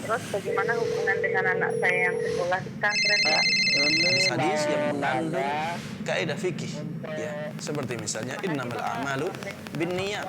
Terus bagaimana hubungan dengan anak saya yang sekolah di pesantren ya? Hadis-hadis yang mengandung kaidah fikih ya, seperti misalnya innamal a'malu binniyat.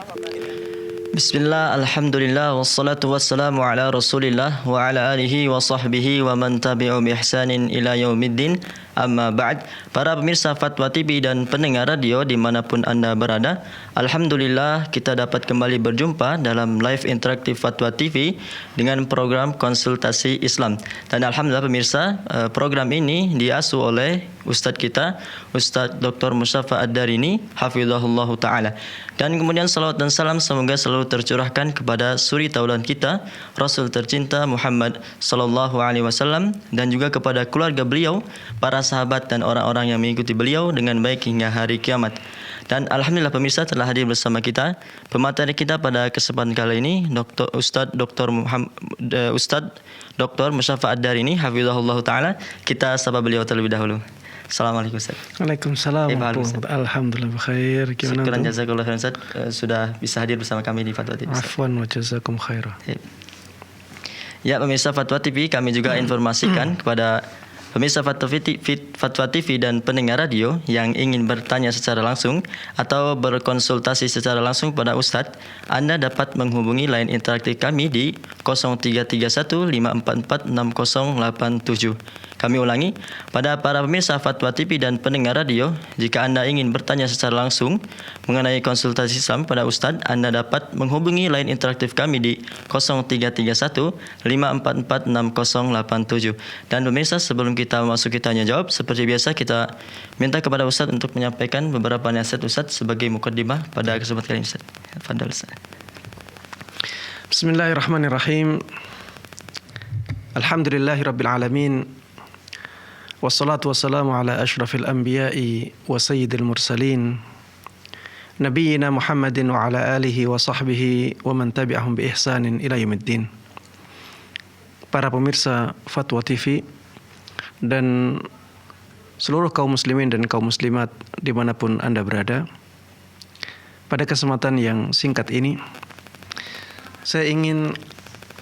Bismillah, alhamdulillah, wassalatu wassalamu ala rasulillah wa ala alihi wa sahbihi wa man tabi'u bi ihsanin ila yaumiddin. Amma ba'd. Para pemirsa Fatwa TV dan pendengar radio dimanapun Anda berada, alhamdulillah kita dapat kembali berjumpa dalam live interaktif Fatwa TV dengan program konsultasi Islam. Dan alhamdulillah pemirsa, program ini diasuh oleh Ustadz kita, Ustadz Dr. Musyafa Ad-Darini, hafizahullahu ta'ala. Dan kemudian salawat dan salam semoga selalu tercurahkan kepada suri tauladan kita, Rasul tercinta Muhammad sallallahu alaihi wasallam, dan juga kepada keluarga beliau, para sahabat dan orang-orang yang mengikuti beliau dengan baik hingga hari kiamat. Dan alhamdulillah pemirsa telah hadir bersama kita pemateri kita pada kesempatan kali ini Ustadz Dr. Musyafa Ad-Darini, hafizahullahu ta'ala. Kita sapa beliau terlebih dahulu. Assalamualaikum Ustaz. Waalaikumsalam. Alhamdulillah bkhair. Gimana? Syukran jazakallahu khairan Ustaz, sudah bisa hadir bersama kami di Fatwa TV. Afwan wa jazakum khairan. Ya pemirsa Fatwa TV, kami juga informasikan kepada pemirsa Fatwa TV dan pendengar radio yang ingin bertanya secara langsung atau berkonsultasi secara langsung pada Ustadz, Anda dapat menghubungi line interaktif kami di 0331 544 6087. Kami ulangi, pada para pemirsa Fatwa TV dan pendengar radio, jika Anda ingin bertanya secara langsung mengenai konsultasi Islam pada Ustadz, Anda dapat menghubungi line interaktif kami di 0331 544 6087. Dan pemirsa, sebelum kita memasuki tanya jawab, seperti biasa kita minta kepada Ustadz untuk menyampaikan beberapa nasihat Ustadz sebagai mukaddimah pada kesempatan kali ini Ustadz. Fadhal Ustadz. Bismillahirrahmanirrahim. Alhamdulillahirabbil alamin. Wassalatu wassalamu ala asyrafil anbiya'i wa sayyidil mursalin nabiyyina Muhammadin wa ala alihi wa sahbihi wa man tabi'ahum bi ihsanin ila yaumiddin. Para pemirsa Fatwa TV dan seluruh kaum muslimin dan kaum muslimat dimanapun Anda berada, pada kesempatan yang singkat ini saya ingin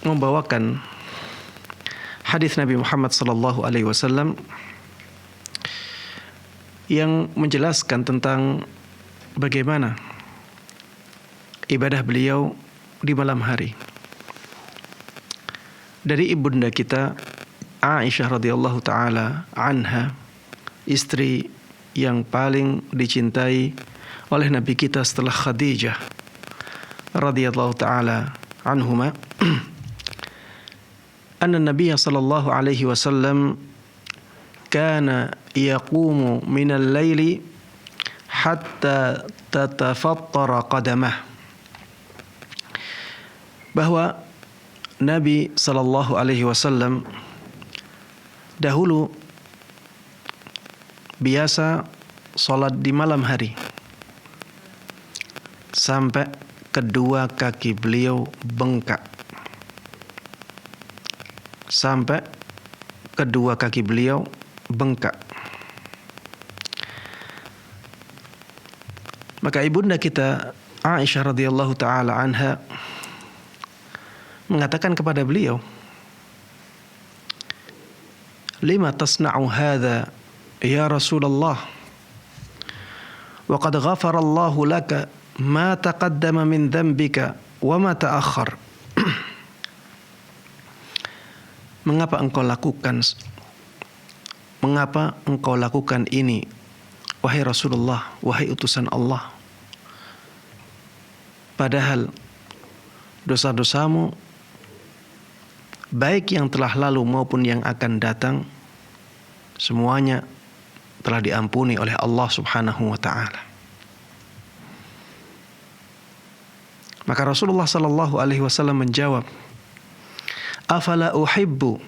membawakan hadis Nabi Muhammad sallallahu alaihi wasallam yang menjelaskan tentang bagaimana ibadah beliau di malam hari. Dari ibunda kita Aisyah radhiyallahu taala anha, istri yang paling dicintai oleh Nabi kita setelah Khadijah radhiyallahu taala anhuma, anna Nabi sallallahu alaihi wasallam kana yaqumu minal laili hatta tatafattara qadamah. Bahwa Nabi sallallahu alaihi wasallam dahulu biasa salat di malam hari sampai kedua kaki beliau bengkak. Sampai kedua kaki beliau bengkak. Maka ibunda kita Aisyah radhiyallahu taala anha mengatakan kepada beliau, "Lima tasna'u hadza ya Rasulullah? Wa qad ghafara Allahu laka ma taqaddama min dhanbika wa ma ta'akhkhar." Mengapa engkau lakukan ini, wahai Rasulullah, wahai utusan Allah? Padahal dosa-dosamu, baik yang telah lalu maupun yang akan datang, semuanya telah diampuni oleh Allah Subhanahu wa taala. Maka Rasulullah sallallahu alaihi wasallam menjawab, "Afala uhibbu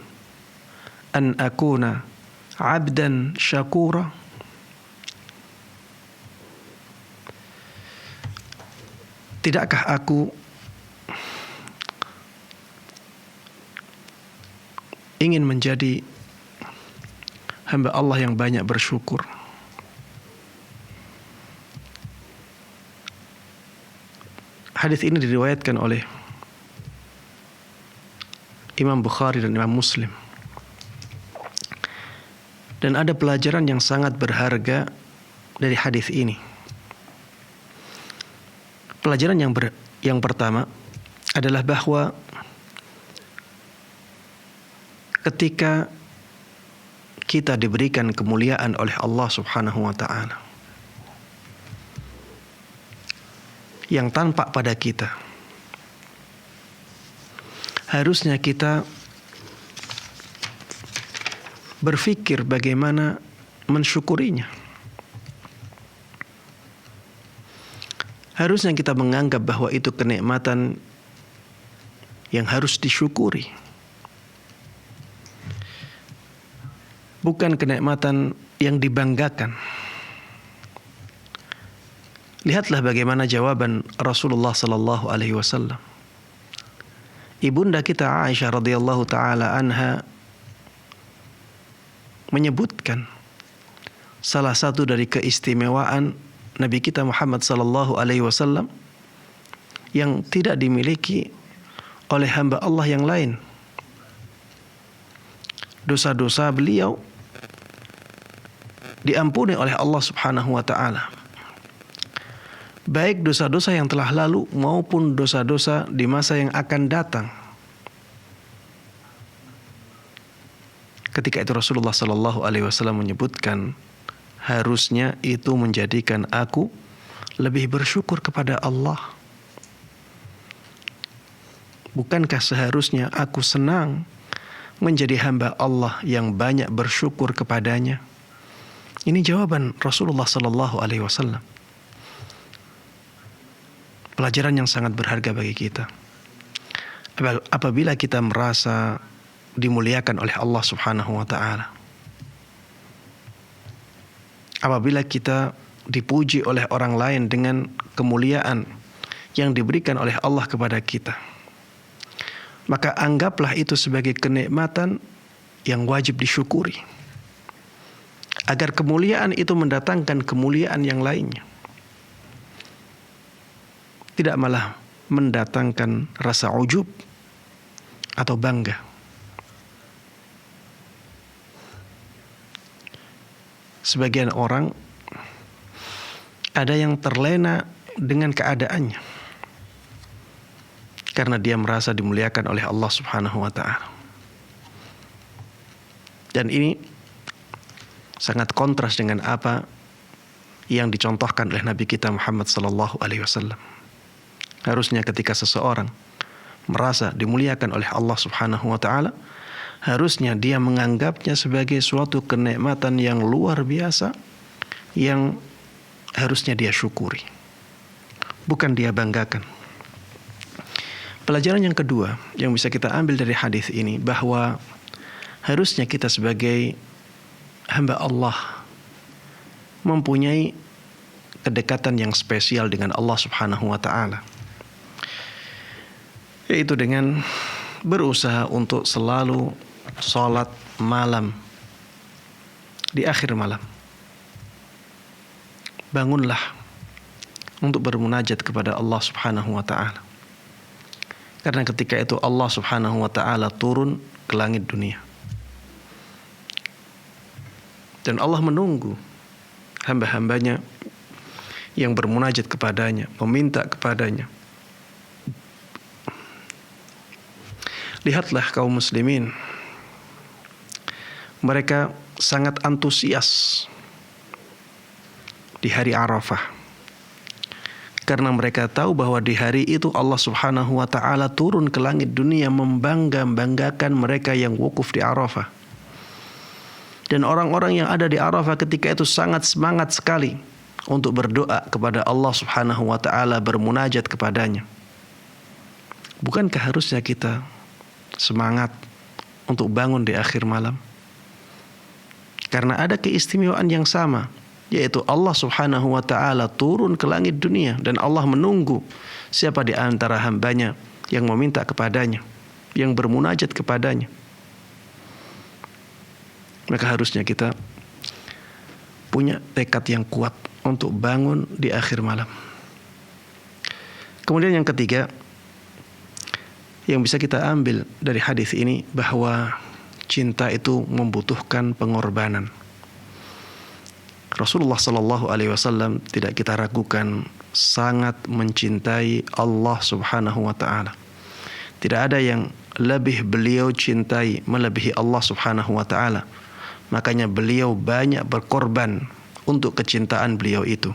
an akuna 'abdan syakura?" Tidakkah aku ingin menjadi hamba Allah yang banyak bersyukur? Hadis ini diriwayatkan oleh Imam Bukhari dan Imam Muslim. Dan ada pelajaran yang sangat berharga dari hadis ini. Pelajaran yang pertama adalah bahwa ketika kita diberikan kemuliaan oleh Allah Subhanahu wa taala yang tampak pada kita, harusnya kita berpikir bagaimana mensyukurinya. Harusnya kita menganggap bahwa itu kenikmatan yang harus disyukuri, bukan kenikmatan yang dibanggakan. Lihatlah bagaimana jawaban Rasulullah sallallahu alaihi wasallam. Ibunda kita Aisyah radhiyallahu taala anha menyebutkan salah satu dari keistimewaan Nabi kita Muhammad sallallahu alaihi wasallam yang tidak dimiliki oleh hamba Allah yang lain. Dosa-dosa beliau diampuni oleh Allah Subhanahu wa taala. Baik dosa-dosa yang telah lalu maupun dosa-dosa di masa yang akan datang. Ketika itu Rasulullah sallallahu alaihi wasallam menyebutkan, harusnya itu menjadikan aku lebih bersyukur kepada Allah. Bukankah seharusnya aku senang menjadi hamba Allah yang banyak bersyukur kepadanya? Ini jawaban Rasulullah sallallahu alaihi wasallam. Pelajaran yang sangat berharga bagi kita. Apabila kita merasa dimuliakan oleh Allah Subhanahu wa taala, apabila kita dipuji oleh orang lain dengan kemuliaan yang diberikan oleh Allah kepada kita, maka anggaplah itu sebagai kenikmatan yang wajib disyukuri, agar kemuliaan itu mendatangkan kemuliaan yang lainnya, tidak malah mendatangkan rasa ujub atau bangga. Sebagian orang ada yang terlena dengan keadaannya karena dia merasa dimuliakan oleh Allah Subhanahu wa taala. Dan ini sangat kontras dengan apa yang dicontohkan oleh Nabi kita Muhammad sallallahu alaihi wasallam. Harusnya ketika seseorang merasa dimuliakan oleh Allah Subhanahu wa taala, harusnya dia menganggapnya sebagai suatu kenikmatan yang luar biasa yang harusnya dia syukuri, bukan dia banggakan. Pelajaran yang kedua yang bisa kita ambil dari hadis ini, bahwa harusnya kita sebagai hamba Allah mempunyai kedekatan yang spesial dengan Allah Subhanahu wa taala, yaitu dengan berusaha untuk selalu sholat malam di akhir malam. Bangunlah untuk bermunajat kepada Allah Subhanahu wa taala. Karena ketika itu Allah Subhanahu wa taala turun ke langit dunia. Dan Allah menunggu hamba-hambanya yang bermunajat kepadanya, meminta kepadanya. Lihatlah kaum muslimin, mereka sangat antusias di hari Arafah, karena mereka tahu bahwa di hari itu Allah Subhanahu wa taala turun ke langit dunia membanggakan mereka yang wukuf di Arafah. Dan orang-orang yang ada di Arafah ketika itu sangat semangat sekali untuk berdoa kepada Allah Subhanahu wa taala, bermunajat kepadanya. Bukankah harusnya kita semangat untuk bangun di akhir malam? Karena ada keistimewaan yang sama, yaitu Allah Subhanahu wa taala turun ke langit dunia dan Allah menunggu siapa di antara hambanya yang meminta kepadanya, yang bermunajat kepadanya. Maka harusnya kita punya tekad yang kuat untuk bangun di akhir malam. Kemudian yang ketiga, yang bisa kita ambil dari hadis ini bahwa cinta itu membutuhkan pengorbanan. Rasulullah Sallallahu Alaihi Wasallam tidak kita ragukan sangat mencintai Allah Subhanahu Wa Taala. Tidak ada yang lebih beliau cintai melebihi Allah Subhanahu Wa Taala. Makanya beliau banyak berkorban untuk kecintaan beliau itu.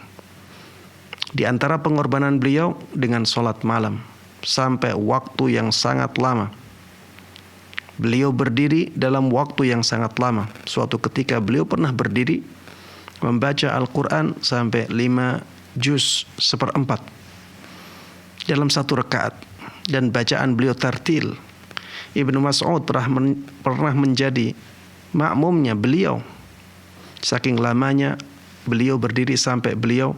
Di antara pengorbanan beliau dengan sholat malam sampai waktu yang sangat lama. Beliau berdiri dalam waktu yang sangat lama. Suatu ketika beliau pernah berdiri membaca Al-Quran sampai 5 juz 1/4 dalam satu rakaat. Dan bacaan beliau tartil. Ibnu Mas'ud pernah menjadi makmumnya beliau. Saking lamanya beliau berdiri sampai beliau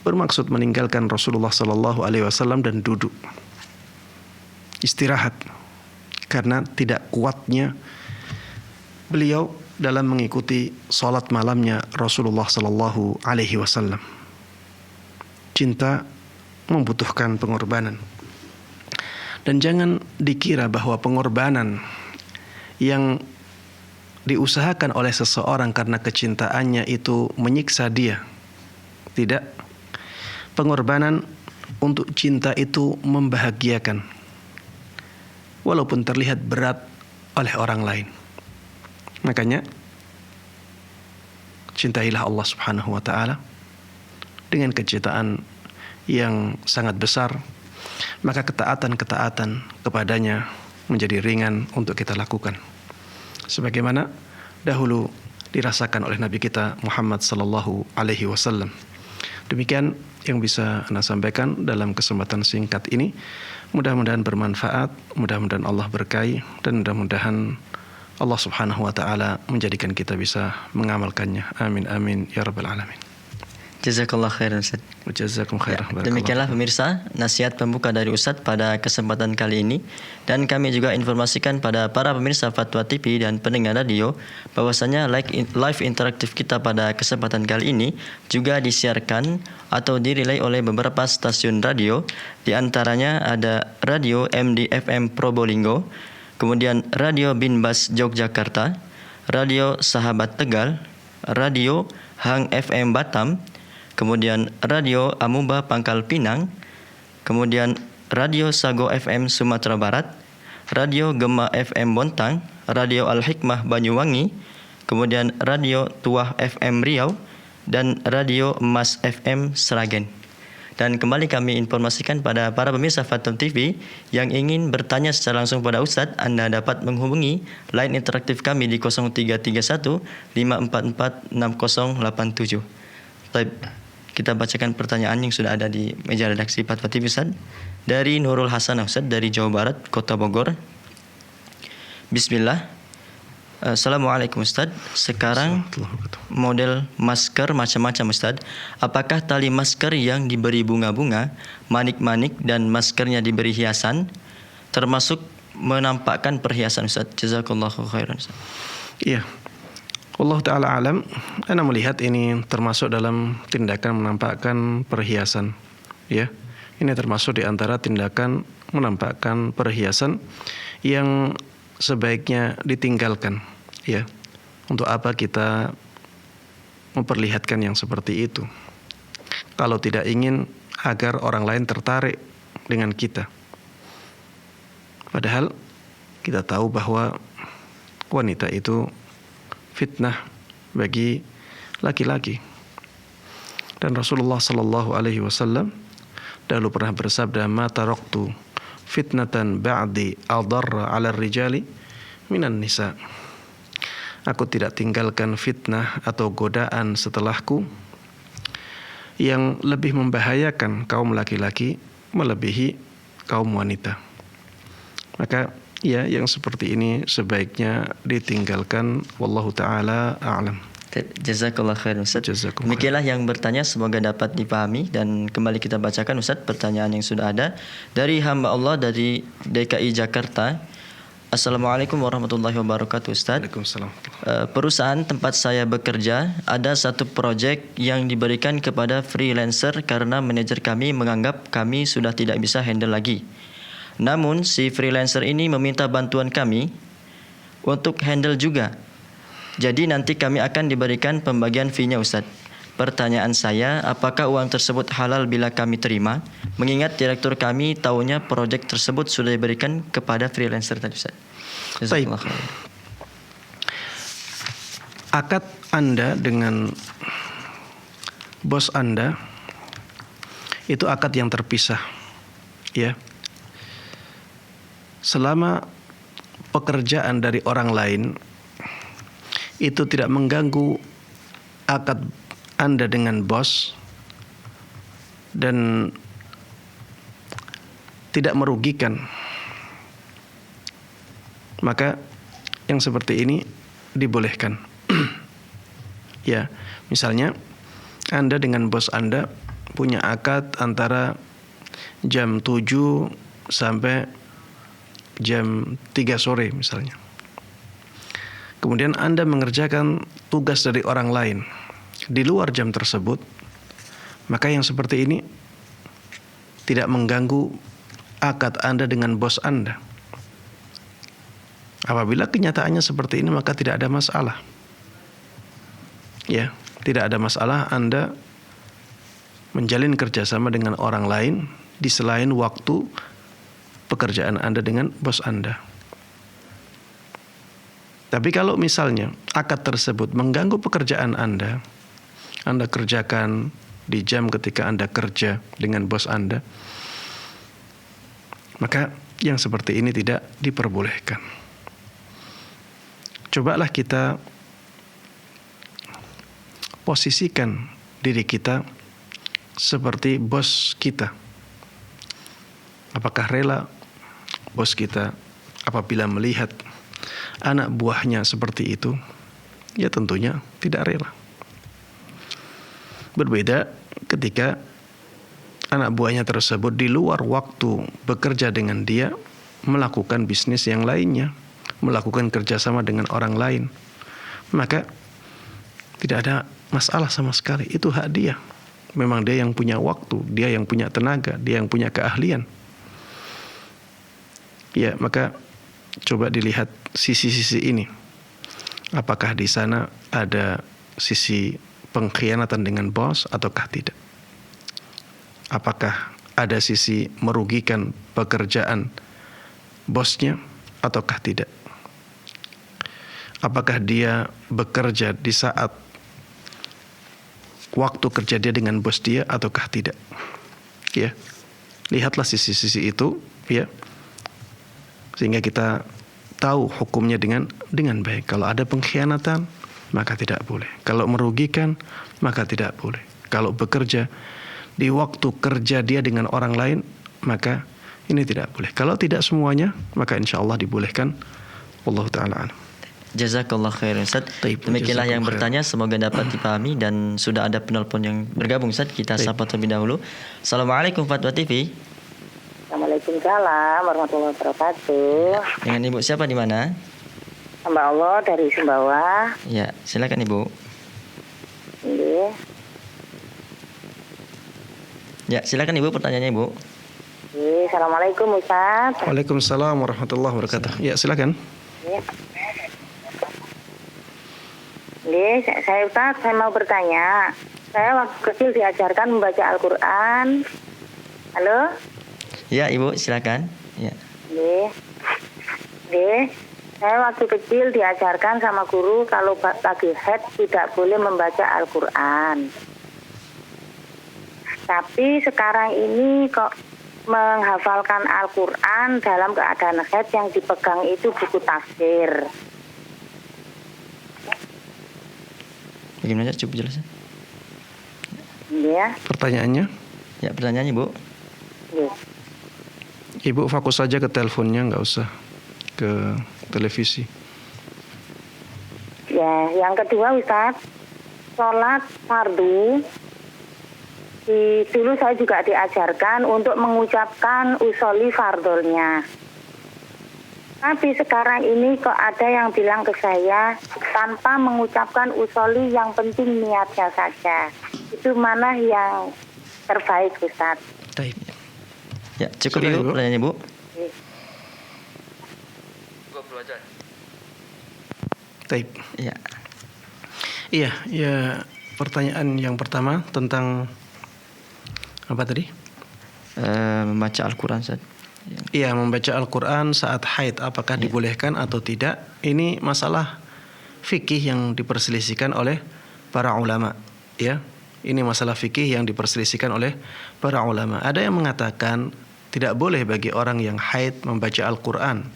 bermaksud meninggalkan Rasulullah Sallallahu Alaihi Wasallam dan duduk istirahat karena tidak kuatnya beliau dalam mengikuti salat malamnya Rasulullah Sallallahu Alaihi Wasallam. Cinta membutuhkan pengorbanan, dan jangan dikira bahwa pengorbanan yang diusahakan oleh seseorang karena kecintaannya itu menyiksa dia. Tidak. Pengorbanan untuk cinta itu membahagiakan, walaupun terlihat berat oleh orang lain. Makanya cintailah Allah Subhanahu Wa Taala dengan kecintaan yang sangat besar, maka ketaatan-ketaatan kepadanya menjadi ringan untuk kita lakukan. Sebagaimana dahulu dirasakan oleh Nabi kita Muhammad Sallallahu Alaihi Wasallam. Demikian yang bisa Anda sampaikan dalam kesempatan singkat ini. Mudah-mudahan bermanfaat, mudah-mudahan Allah berkahi, dan mudah-mudahan Allah Subhanahu Wa Taala menjadikan kita bisa mengamalkannya. Amin amin ya rabbal alamin. Jazakallah khairan Ustaz. Jazakum khairan. Demikianlah pemirsa nasihat pembuka dari Ustadz pada kesempatan kali ini, dan kami juga informasikan pada para pemirsa Fatwa TV dan pendengar radio bahwasanya live interaktif kita pada kesempatan kali ini juga disiarkan atau direlay oleh beberapa stasiun radio. Di antaranya ada Radio MD FM Probolinggo, kemudian Radio Binbas Yogyakarta, Radio Sahabat Tegal, Radio Hang FM Batam, kemudian Radio Amuba Pangkal Pinang, kemudian Radio Sago FM Sumatera Barat, Radio Gema FM Bontang, Radio Al-Hikmah Banyuwangi, kemudian Radio Tuah FM Riau, dan Radio Emas FM Sragen. Dan kembali kami informasikan pada para pemirsa Fatwa TV yang ingin bertanya secara langsung pada Ustadz, Anda dapat menghubungi line interaktif kami di 0331 544 6087. Baik, kita bacakan pertanyaan yang sudah ada di meja redaksi Fatwa TV Ustadz. Dari Nurul Hasan Ustadz dari Jawa Barat, Kota Bogor. Bismillah. Assalamualaikum Ustadz. Sekarang model masker macam-macam Ustadz. Apakah tali masker yang diberi bunga-bunga, manik-manik, dan maskernya diberi hiasan termasuk menampakkan perhiasan Ustadz? Jazakallahu khairan Ustadz. Iya. Allah Ta'ala alam. Ana melihat ini termasuk dalam tindakan menampakkan perhiasan. Ya. Ini termasuk di antara tindakan menampakkan perhiasan yang sebaiknya ditinggalkan, ya. Untuk apa kita memperlihatkan yang seperti itu? Kalau tidak ingin agar orang lain tertarik dengan kita. Padahal kita tahu bahwa wanita itu fitnah bagi laki-laki. Dan Rasulullah Sallallahu Alaihi Wasallam dahulu pernah bersabda, "Ma taraktu fitnatan ba'di adarra 'ala rijali minan nisa." Aku tidak tinggalkan fitnah atau godaan setelahku yang lebih membahayakan kaum laki-laki melebihi kaum wanita. Maka ya, yang seperti ini sebaiknya ditinggalkan. Wallahu ta'ala a'lam. Jazakallah khairan Ustaz. Demikianlah yang bertanya, semoga dapat dipahami. Dan kembali kita bacakan Ustaz pertanyaan yang sudah ada dari hamba Allah dari DKI Jakarta. Assalamualaikum warahmatullahi wabarakatuh Ustaz. Waalaikumsalam. Perusahaan tempat saya bekerja ada satu proyek yang diberikan kepada freelancer karena manajer kami menganggap kami sudah tidak bisa handle lagi. Namun si freelancer ini meminta bantuan kami untuk handle juga. Jadi nanti kami akan diberikan pembagian fee-nya Ustadz. Pertanyaan saya, apakah uang tersebut halal bila kami terima? Mengingat direktur kami tahunya proyek tersebut sudah diberikan kepada freelancer tadi Ustadz. Jazakallah khair. Akad Anda dengan bos Anda itu akad yang terpisah, ya. Selama pekerjaan dari orang lain itu tidak mengganggu akad Anda dengan bos dan tidak merugikan, maka yang seperti ini dibolehkan. Ya, misalnya Anda dengan bos Anda punya akad antara jam 7 sampai jam 3 sore misalnya. Kemudian Anda mengerjakan tugas dari orang lain di luar jam tersebut, maka yang seperti ini tidak mengganggu akad Anda dengan bos Anda. Apabila kenyataannya seperti ini, maka tidak ada masalah. Ya, tidak ada masalah Anda menjalin kerjasama dengan orang lain di selain waktu pekerjaan Anda dengan bos Anda. Tapi kalau misalnya akad tersebut mengganggu pekerjaan Anda kerjakan di jam ketika Anda kerja dengan bos Anda, maka yang seperti ini tidak diperbolehkan. Cobalah kita posisikan diri kita seperti bos kita. Apakah rela bos kita apabila melihat anak buahnya seperti itu? Ya tentunya tidak rela. Berbeda ketika anak buahnya tersebut di luar waktu bekerja dengan dia melakukan bisnis yang lainnya, melakukan kerjasama dengan orang lain, maka tidak ada masalah sama sekali. Itu hak dia. Memang dia yang punya waktu, dia yang punya tenaga, dia yang punya keahlian. Ya, maka coba dilihat sisi-sisi ini. Apakah di sana ada sisi pengkhianatan dengan bos ataukah tidak? Apakah ada sisi merugikan pekerjaan bosnya ataukah tidak? Apakah dia bekerja di saat waktu kerja dia dengan bos dia ataukah tidak? Ya, lihatlah sisi-sisi itu, ya, sehingga kita tahu hukumnya dengan baik. Kalau ada pengkhianatan, maka tidak boleh. Kalau merugikan, maka tidak boleh. Kalau bekerja di waktu kerja dia dengan orang lain, maka ini tidak boleh. Kalau tidak semuanya, maka insya Allah dibolehkan. Wallahu ta'ala a'lam. Jazakallah khair Ustaz. Demikianlah yang bertanya, semoga dapat dipahami. Dan sudah ada penelpon yang bergabung Ustaz, kita sapa terlebih dahulu. Assalamualaikum Fatwa TV. Waalaikumsalam warahmatullahi wabarakatuh. Dengan Ibu siapa di mana? Hamba Allah dari Sumbawa. Ya, silakan Ibu. Iya. Ya, silakan Ibu, pertanyaannya Ibu. Iya, Assalamualaikum Ustaz. Waalaikumsalam warahmatullahi wabarakatuh. Ya, silakan. Iya. Iya, saya Ustaz, saya mau bertanya. Saya waktu kecil diajarkan membaca Al-Quran. Halo? Ya, Ibu, silakan. Ya. Iya. Iya. Saya waktu kecil diajarkan sama guru kalau lagi haid tidak boleh membaca Al-Quran. Tapi sekarang ini kok menghafalkan Al-Quran dalam keadaan haid, yang dipegang itu buku tafsir. Bagaimana coba jelasin? Ya. Pertanyaannya? Ya, pertanyaannya Ibu. Ya. Ibu fokus saja ke teleponnya, nggak usah ke televisi. Ya, yang kedua Ustaz, sholat fardu. Dulu saya juga diajarkan untuk mengucapkan usoli fardolnya. Tapi sekarang ini kok ada yang bilang ke saya tanpa mengucapkan usoli, yang penting niatnya saja. Itu mana yang terbaik Ustaz? Baik. Ya, cukup Sudah, Ibu, Ibu. pertanyaannya Ibu. Oke. Taib. Ya. Iya, ya pertanyaan yang pertama tentang apa tadi? Membaca Al-Quran, Ustaz. Iya, membaca Al-Quran saat haid apakah dibolehkan atau tidak? Ini masalah fikih yang diperselisihkan oleh para ulama, ya. Ini masalah fikih yang diperselisihkan oleh para ulama. Ada yang mengatakan tidak boleh bagi orang yang haid membaca Al-Quran.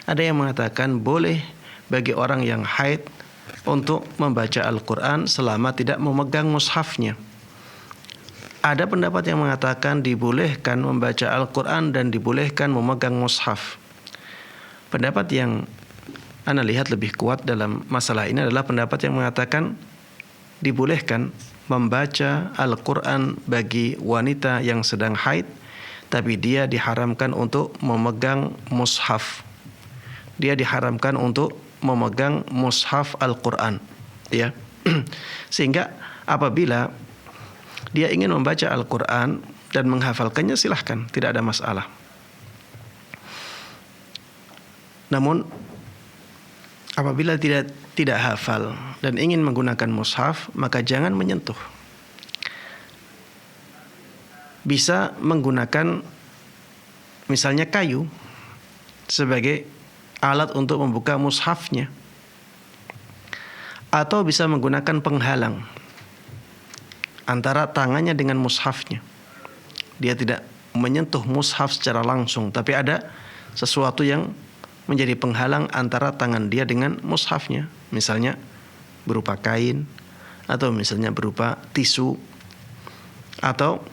Ada yang mengatakan boleh bagi orang yang haid untuk membaca Al-Quran selama tidak memegang mushafnya. Ada pendapat yang mengatakan dibolehkan membaca Al-Quran dan dibolehkan memegang mushaf. Pendapat yang Ana lihat lebih kuat dalam masalah ini adalah pendapat yang mengatakan dibolehkan membaca Al-Quran bagi wanita yang sedang haid, tapi dia diharamkan untuk memegang mushaf. Dia diharamkan untuk memegang mushaf Al-Quran, ya. Sehingga apabila dia ingin membaca Al-Quran dan menghafalkannya, silahkan, tidak ada masalah. Namun apabila tidak hafal dan ingin menggunakan mushaf, maka jangan menyentuh. Bisa menggunakan misalnya kayu sebagai alat untuk membuka mushafnya, atau bisa menggunakan penghalang antara tangannya dengan mushafnya. Dia tidak menyentuh mushaf secara langsung, tapi ada sesuatu yang menjadi penghalang antara tangan dia dengan mushafnya. Misalnya berupa kain, atau misalnya berupa tisu, atau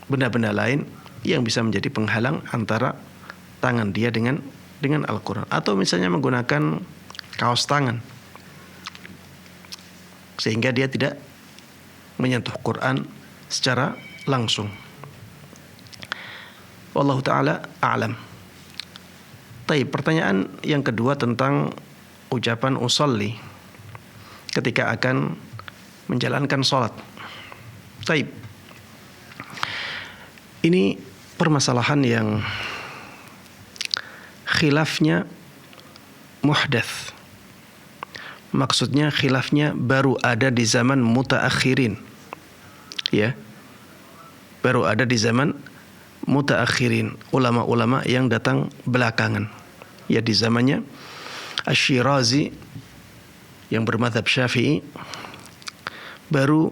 benda-benda lain yang bisa menjadi penghalang antara tangan dia dengan Al-Quran. Atau misalnya menggunakan kaos tangan, sehingga dia tidak menyentuh Quran secara langsung. Wallahu ta'ala a'lam. Taib, pertanyaan yang kedua tentang ucapan usolli ketika akan menjalankan sholat. Taib, ini permasalahan yang khilafnya muhdats. Maksudnya khilafnya baru ada di zaman mutaakhirin. Ya, baru ada di zaman mutaakhirin, ulama-ulama yang datang belakangan. Ya, di zamannya Asy-Syirazi yang bermadzhab Syafi'i baru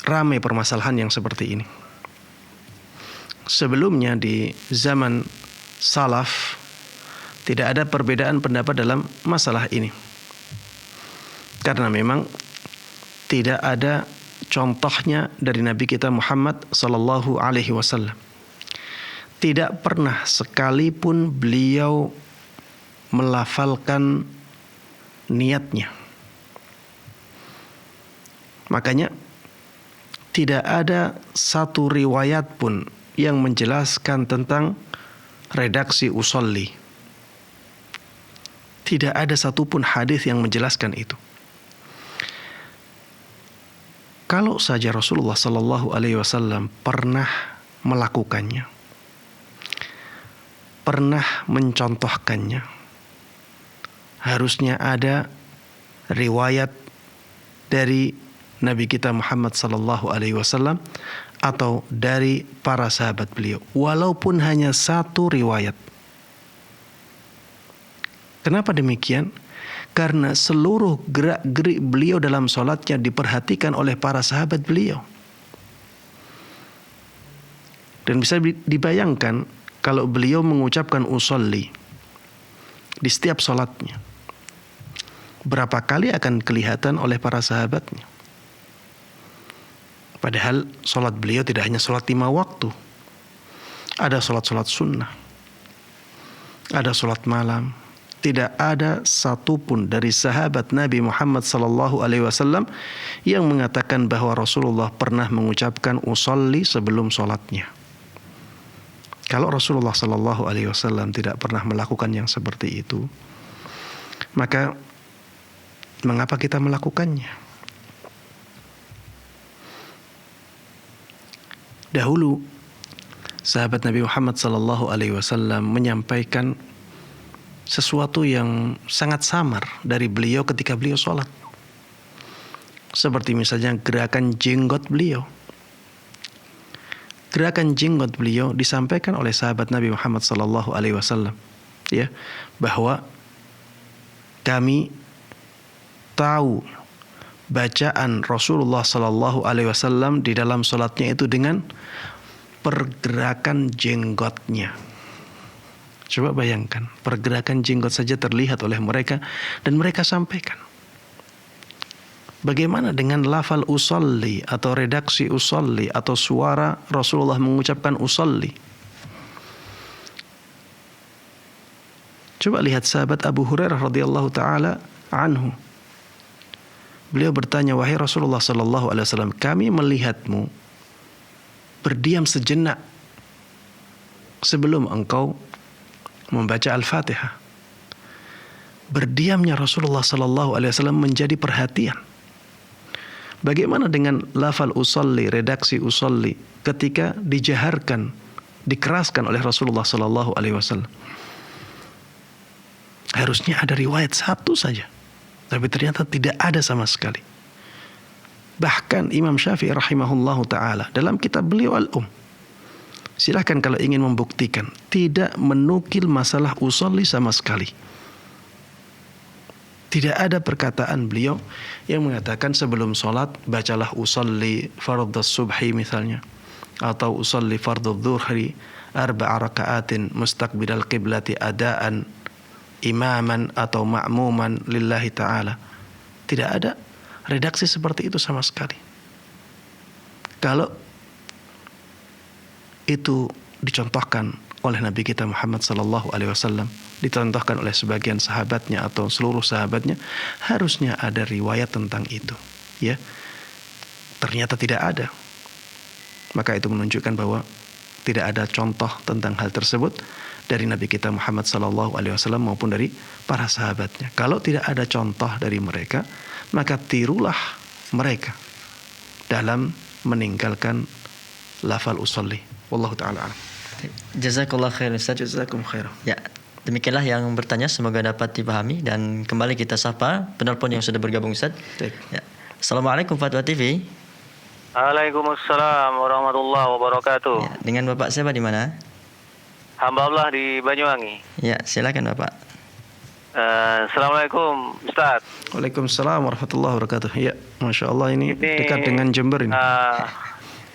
ramai permasalahan yang seperti ini. Sebelumnya di zaman salaf tidak ada perbedaan pendapat dalam masalah ini, karena memang tidak ada contohnya dari Nabi kita Muhammad sallallahu alaihi wasallam. Tidak pernah sekalipun beliau melafalkan niatnya. Makanya tidak ada satu riwayat pun yang menjelaskan tentang redaksi usolli. Tidak ada satupun hadis yang menjelaskan itu. Kalau saja Rasulullah sallallahu alaihi wasallam pernah melakukannya, pernah mencontohkannya, harusnya ada riwayat dari Nabi kita Muhammad sallallahu alaihi wasallam atau dari para sahabat beliau, walaupun hanya satu riwayat. Kenapa demikian? Karena seluruh gerak-gerik beliau dalam sholatnya diperhatikan oleh para sahabat beliau. Dan bisa dibayangkan kalau beliau mengucapkan usolli di setiap sholatnya, berapa kali akan kelihatan oleh para sahabatnya. Padahal sholat beliau tidak hanya sholat 5 waktu. Ada sholat-sholat sunnah, ada sholat malam. Tidak ada satupun dari sahabat Nabi Muhammad sallallahu alaihi wasallam yang mengatakan bahwa Rasulullah pernah mengucapkan usolli sebelum sholatnya. Kalau Rasulullah sallallahu alaihi wasallam tidak pernah melakukan yang seperti itu, maka mengapa kita melakukannya? Dahulu sahabat Nabi Muhammad sallallahu alaihi wasallam menyampaikan sesuatu yang sangat samar dari beliau ketika beliau sholat. Seperti misalnya gerakan jenggot beliau. Gerakan jenggot beliau disampaikan oleh sahabat Nabi Muhammad sallallahu alaihi wasallam, ya, bahwa kami tahu bacaan Rasulullah sallallahu alaihi wasallam di dalam sholatnya itu dengan pergerakan jenggotnya. Coba bayangkan, pergerakan jenggot saja terlihat oleh mereka dan mereka sampaikan. Bagaimana dengan lafal usolli atau redaksi usolli atau suara Rasulullah mengucapkan usolli? Coba lihat sahabat Abu Hurairah radhiyallahu taala anhu. Beliau bertanya, wahai Rasulullah sallallahu alaihi wasallam, kami melihatmu berdiam sejenak sebelum engkau membaca Al-Fatihah. Berdiamnya Rasulullah sallallahu alaihi wasallam menjadi perhatian. Bagaimana dengan lafal usolli, redaksi usolli ketika dijaharkan, dikeraskan oleh Rasulullah sallallahu alaihi wasallam? Harusnya ada riwayat satu saja, tapi ternyata tidak ada sama sekali. Bahkan Imam Syafi'i rahimahullahu taala dalam kitab beliau silahkan kalau ingin membuktikan, tidak menukil masalah usolli sama sekali. Tidak ada perkataan beliau yang mengatakan sebelum sholat bacalah usolli fardhu subhi misalnya, atau usolli fardhu dhuhri arba'a raka'atin mustaqbilal qiblati adaan imaman atau ma'muman lillahi ta'ala. Tidak ada redaksi seperti itu sama sekali. Kalau itu dicontohkan oleh Nabi kita Muhammad sallallahu alaihi wasallam, dicontohkan oleh sebagian sahabatnya atau seluruh sahabatnya, harusnya ada riwayat tentang itu, ya. Ternyata tidak ada. Maka itu menunjukkan bahwa tidak ada contoh tentang hal tersebut dari Nabi kita Muhammad sallallahu alaihi wasallam maupun dari para sahabatnya. Kalau tidak ada contoh dari mereka, maka tirulah mereka dalam meninggalkan lafal usolli. Wallahu ta'ala a'lam. Jazakallah khair Ustaz. Jazakum khair. Ya, demikianlah yang bertanya, semoga dapat dipahami. Dan kembali kita sapa penelpon yang sudah bergabung Ustaz. Ya. Assalamualaikum Fatwa TV. Waalaikumsalam warahmatullahi wabarakatuh. Ya, dengan Bapak siapa di mana? Hamba Allah di Banyuwangi. Ya, silakan Bapak. Assalamualaikum Ustaz. Waalaikumsalam warahmatullahi wabarakatuh. Ya, Masya Allah ini dekat dengan Jember ini.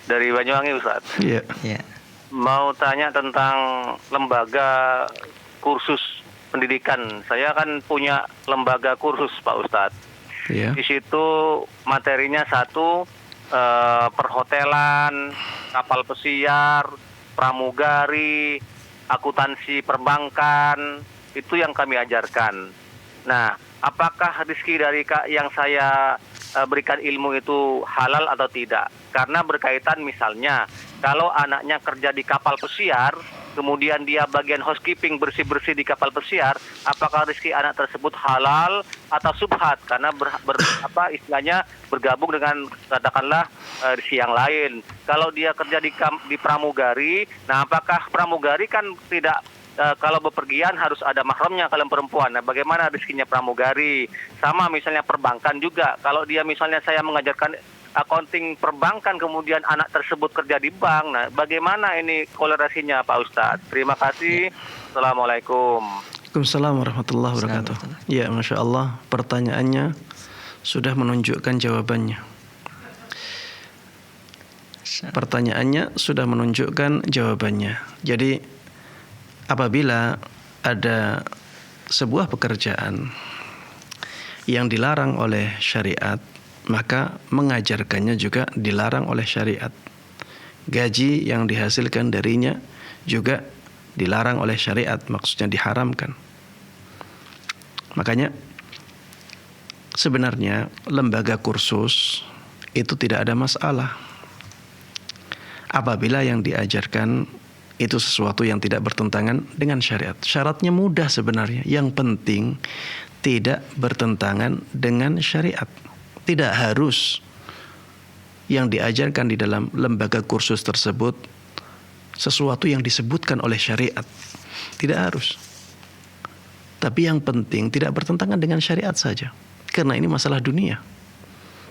Dari Banyuwangi Ustaz. Iya. Ya. Mau tanya tentang lembaga kursus pendidikan. Saya kan punya lembaga kursus Pak Ustadz. Iya. Di situ materinya satu perhotelan, kapal pesiar, pramugari, akuntansi perbankan, itu yang kami ajarkan. Nah, apakah rezeki dari yang saya berikan ilmu itu halal atau tidak? Karena berkaitan misalnya kalau anaknya kerja di kapal pesiar, kemudian dia bagian housekeeping bersih-bersih di kapal pesiar, apakah rezeki anak tersebut halal atau subhat? Karena istilahnya bergabung dengan katakanlah rezeki yang lain. Kalau dia kerja di pramugari, nah apakah pramugari kan tidak kalau bepergian harus ada mahramnya kalau perempuan. Nah, bagaimana rezekinya pramugari? Sama misalnya perbankan juga. Kalau dia misalnya saya mengajarkan accounting perbankan, kemudian anak tersebut kerja di bank. Nah, bagaimana ini korelasinya Pak Ustadz? Terima kasih. Assalamualaikum. Waalaikumsalam warahmatullahi wabarakatuh. Ya, Masya Allah, pertanyaannya sudah menunjukkan jawabannya. Pertanyaannya sudah menunjukkan jawabannya. Jadi apabila ada sebuah pekerjaan yang dilarang oleh syariat, maka mengajarkannya juga dilarang oleh syariat. Gaji yang dihasilkan darinya juga dilarang oleh syariat, maksudnya diharamkan. Makanya sebenarnya lembaga kursus itu tidak ada masalah apabila yang diajarkan itu sesuatu yang tidak bertentangan dengan syariat. Syaratnya mudah sebenarnya. Yang penting tidak bertentangan dengan syariat. Tidak harus yang diajarkan di dalam lembaga kursus tersebut sesuatu yang disebutkan oleh syariat. Tidak harus. Tapi yang penting tidak bertentangan dengan syariat saja. Karena ini masalah dunia.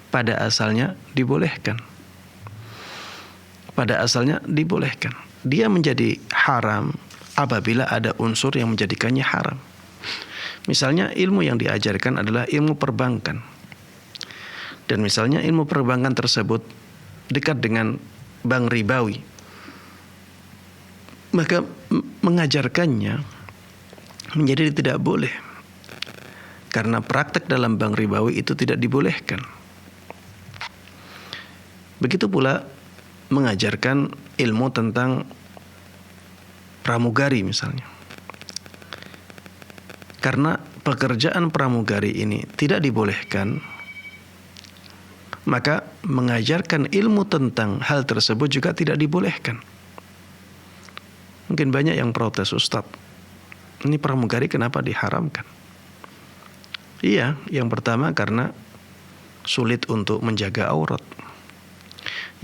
Pada asalnya dibolehkan. Pada asalnya dibolehkan. Dia menjadi haram apabila ada unsur yang menjadikannya haram. Misalnya ilmu yang diajarkan adalah ilmu perbankan. Dan misalnya ilmu perbankan tersebut dekat dengan bank ribawi. Maka mengajarkannya menjadi tidak boleh. Karena praktek dalam bank ribawi itu tidak dibolehkan. Begitu pula mengajarkan ilmu tentang pramugari misalnya. Karena pekerjaan pramugari ini tidak dibolehkan, maka mengajarkan ilmu tentang hal tersebut juga tidak dibolehkan. Mungkin banyak yang protes, Ustadz, ini pramugari kenapa diharamkan? Iya, yang pertama karena sulit untuk menjaga aurat.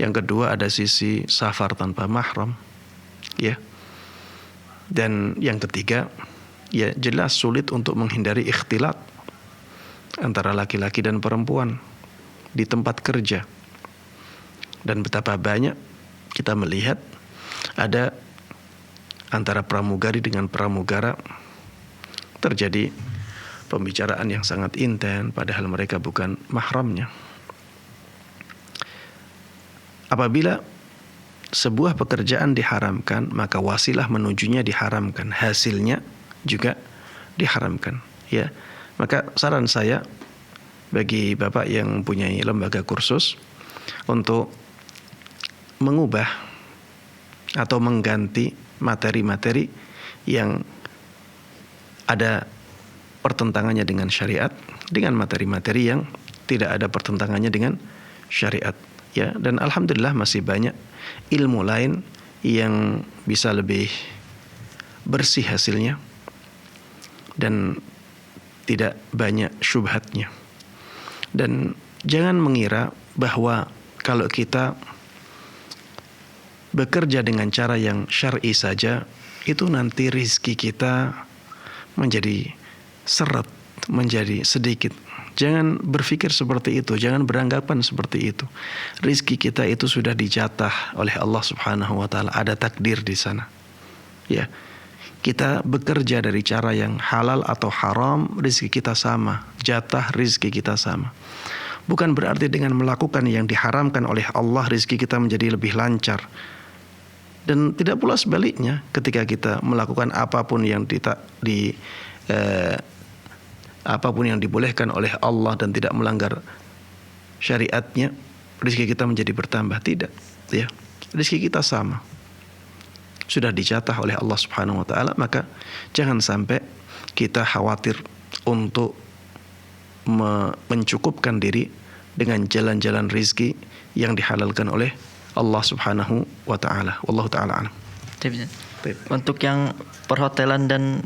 Yang kedua ada sisi safar tanpa mahram, ya. Dan yang ketiga, ya jelas sulit untuk menghindari ikhtilat antara laki-laki dan perempuan di tempat kerja. Dan betapa banyak kita melihat ada antara pramugari dengan pramugara terjadi pembicaraan yang sangat intens padahal mereka bukan mahramnya. Apabila sebuah pekerjaan diharamkan, maka wasilah menujunya diharamkan, hasilnya juga diharamkan, ya. Maka saran saya bagi Bapak yang mempunyai lembaga kursus untuk mengubah atau mengganti materi-materi yang ada pertentangannya dengan syariat dengan materi-materi yang tidak ada pertentangannya dengan syariat, ya. Dan alhamdulillah masih banyak ilmu lain yang bisa lebih bersih hasilnya dan tidak banyak syubhatnya. Dan jangan mengira bahwa kalau kita bekerja dengan cara yang syar'i saja, itu nanti rizki kita menjadi seret, menjadi sedikit. Jangan berpikir seperti itu, jangan beranggapan seperti itu. Rizki kita itu sudah dijatah oleh Allah Subhanahu wa taala, ada takdir di sana. Ya. Kita bekerja dari cara yang halal atau haram, rizki kita sama, jatah rizki kita sama. Bukan berarti dengan melakukan yang diharamkan oleh Allah, rizki kita menjadi lebih lancar. Dan tidak pula sebaliknya, ketika kita melakukan apapun yang apapun yang dibolehkan oleh Allah dan tidak melanggar syariatnya, rizki kita menjadi bertambah. Tidak, ya. Rizki kita sama, sudah dijatah oleh Allah Subhanahu wa taala, maka jangan sampai kita khawatir untuk mencukupkan diri dengan jalan-jalan rizki yang dihalalkan oleh Allah Subhanahu wa taala. Wallahu taala a'lam. Untuk yang perhotelan dan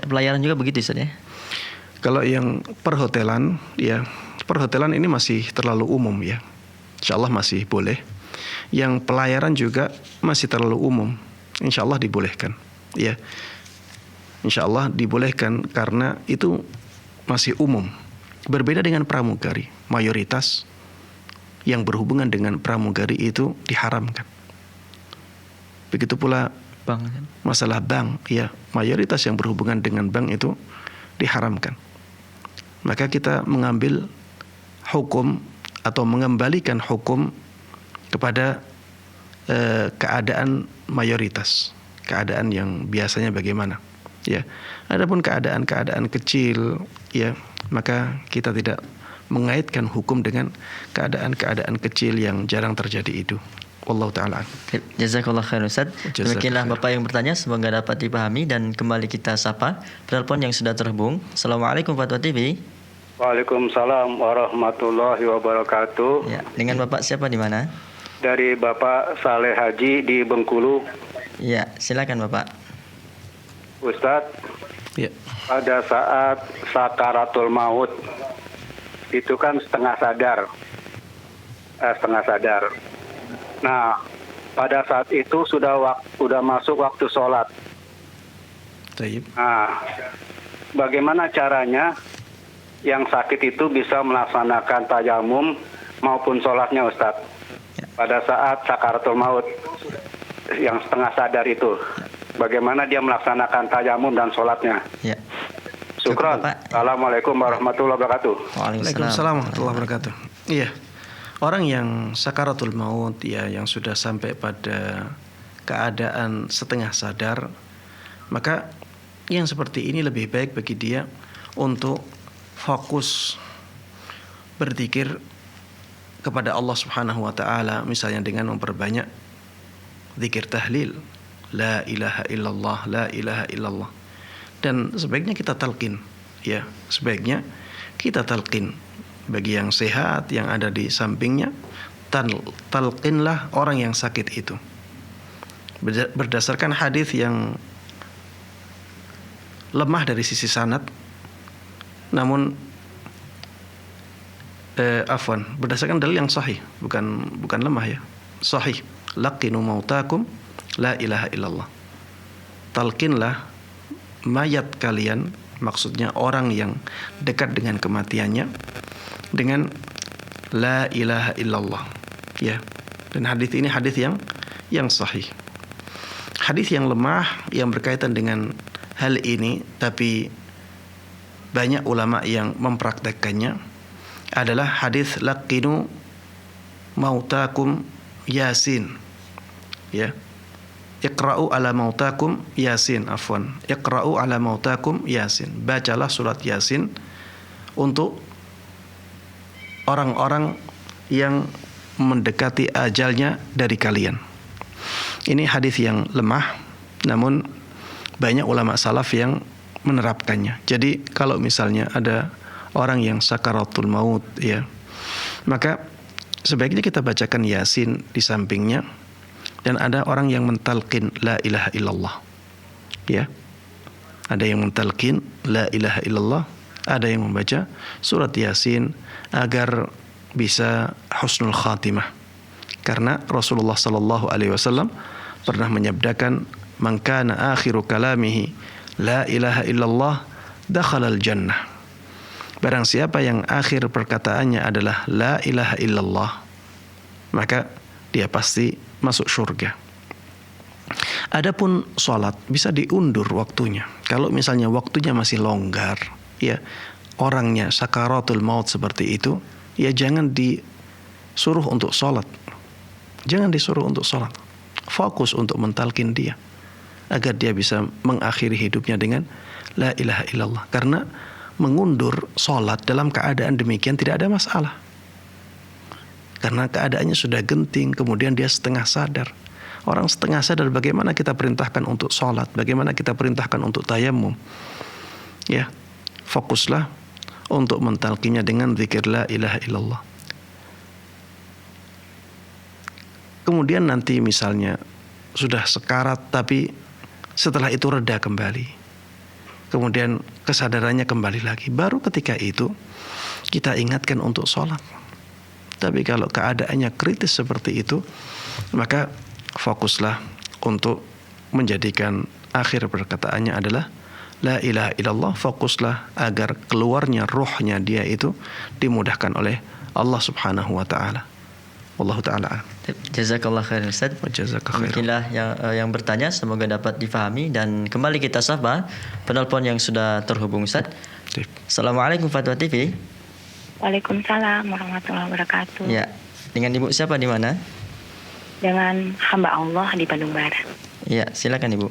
pelayaran juga begitu, Ustaz, ya? Kalau yang perhotelan, ya, perhotelan ini masih terlalu umum, ya. Insyaallah masih boleh. Yang pelayaran juga masih terlalu umum. Insyaallah dibolehkan, ya. Insyaallah dibolehkan karena itu masih umum. Berbeda dengan pramugari, mayoritas yang berhubungan dengan pramugari itu diharamkan. Begitu pula Bank, kan? masalah bank, ya, mayoritas yang berhubungan dengan bank itu diharamkan. Maka kita mengambil hukum atau mengembalikan hukum kepada keadaan mayoritas, keadaan yang biasanya bagaimana, ya. Adapun keadaan-keadaan kecil, ya, maka kita tidak mengaitkan hukum dengan keadaan-keadaan kecil yang jarang terjadi itu. Wallahu ta'ala. Jazakallah khair, Ustaz. Demikianlah Bapak yang bertanya, semoga dapat dipahami. Dan kembali kita sapa penelpon yang sudah terhubung. Assalamualaikum Fatwa TV. Waalaikumsalam warahmatullahi wabarakatuh. Ya, dengan Bapak siapa di mana? Dari Bapak Saleh Haji di Bengkulu. Ya, silakan Bapak. Ustadz, Ya. pada saat sakaratul maut itu kan setengah sadar. Nah, pada saat itu sudah masuk waktu sholat. Taib. Nah, bagaimana caranya yang sakit itu bisa melaksanakan tayamum maupun sholatnya, Ustadz? Pada saat sakaratul maut, yang setengah sadar itu, bagaimana dia melaksanakan tayamum dan sholatnya? Ya. Syukran. Cukup, Bapak. Assalamualaikum warahmatullahi wabarakatuh. Waalaikumsalam warahmatullahi wabarakatuh. Iya. Orang yang sakaratul maut, ya, yang sudah sampai pada keadaan setengah sadar, maka yang seperti ini lebih baik bagi dia untuk fokus berzikir kepada Allah Subhanahu wa taala, misalnya dengan memperbanyak zikir tahlil, la ilaha illallah, la ilaha illallah. Dan sebaiknya kita talqin, ya, sebaiknya kita talqin bagi yang sehat yang ada di sampingnya, talqinlah orang yang sakit itu. Berdasarkan hadis yang lemah dari sisi sanad, namun berdasarkan dalil yang sahih, bukan lemah, ya, sahih. Laqinu mautakum la ilaha illallah. Talqinlah mayat kalian, maksudnya orang yang dekat dengan kematiannya, dengan la ilaha illallah, ya. Dan hadis ini hadis yang sahih. Hadis yang lemah yang berkaitan dengan hal ini, tapi banyak ulama yang mempraktekkannya, adalah hadis laqinu mautakum yasin, ya. Iqra'u ala mautakum yasin, afwan. Iqra'u ala mautakum yasin. Bacalah surat Yasin untuk orang-orang yang mendekati ajalnya dari kalian. Ini hadis yang lemah, namun banyak ulama salaf yang menerapkannya. Jadi kalau misalnya ada orang yang sakaratul maut, ya, maka sebaiknya kita bacakan Yasin di sampingnya, dan ada orang yang mentalqin la ilaha illallah, ya. Ada yang mentalqin la ilaha illallah, ada yang membaca surat Yasin agar bisa husnul khatimah. Karena Rasulullah sallallahu alaihi wasallam pernah menyabdakan, "Man kana akhiru kalamihi la ilaha illallah dakhalal jannah." Barang siapa yang akhir perkataannya adalah la ilaha illallah, maka dia pasti masuk surga. Adapun sholat bisa diundur waktunya. Kalau misalnya waktunya masih longgar, ya, orangnya sakaratul maut seperti itu, ya jangan disuruh untuk sholat. Jangan disuruh untuk sholat. Fokus untuk mentalkin dia, agar dia bisa mengakhiri hidupnya dengan la ilaha illallah. Karena mengundur sholat dalam keadaan demikian tidak ada masalah. Karena keadaannya sudah genting, kemudian dia setengah sadar. Orang setengah sadar bagaimana kita perintahkan untuk sholat, bagaimana kita perintahkan untuk tayamum. Ya, fokuslah untuk mentalkinya dengan zikir la ilaha illallah. Kemudian nanti misalnya sudah sekarat, tapi setelah itu reda kembali, kemudian kesadarannya kembali lagi, baru ketika itu kita ingatkan untuk sholat. Tapi kalau keadaannya kritis seperti itu, maka fokuslah untuk menjadikan akhir perkataannya adalah la ilaha illallah. Fokuslah agar keluarnya ruhnya dia itu dimudahkan oleh Allah Subhanahu wa taala. Wallahu taala. Jazakallah khairan Ustaz. Mungkinlah yang bertanya semoga dapat difahami, dan kembali kita sapa penelpon yang sudah terhubung, Ustaz. Assalamualaikum Fatwa TV. Waalaikumsalam warahmatullahi wabarakatuh. Ya, dengan Ibu siapa di mana? Dengan hamba Allah di Bandung Barat. Ya, silakan Ibu.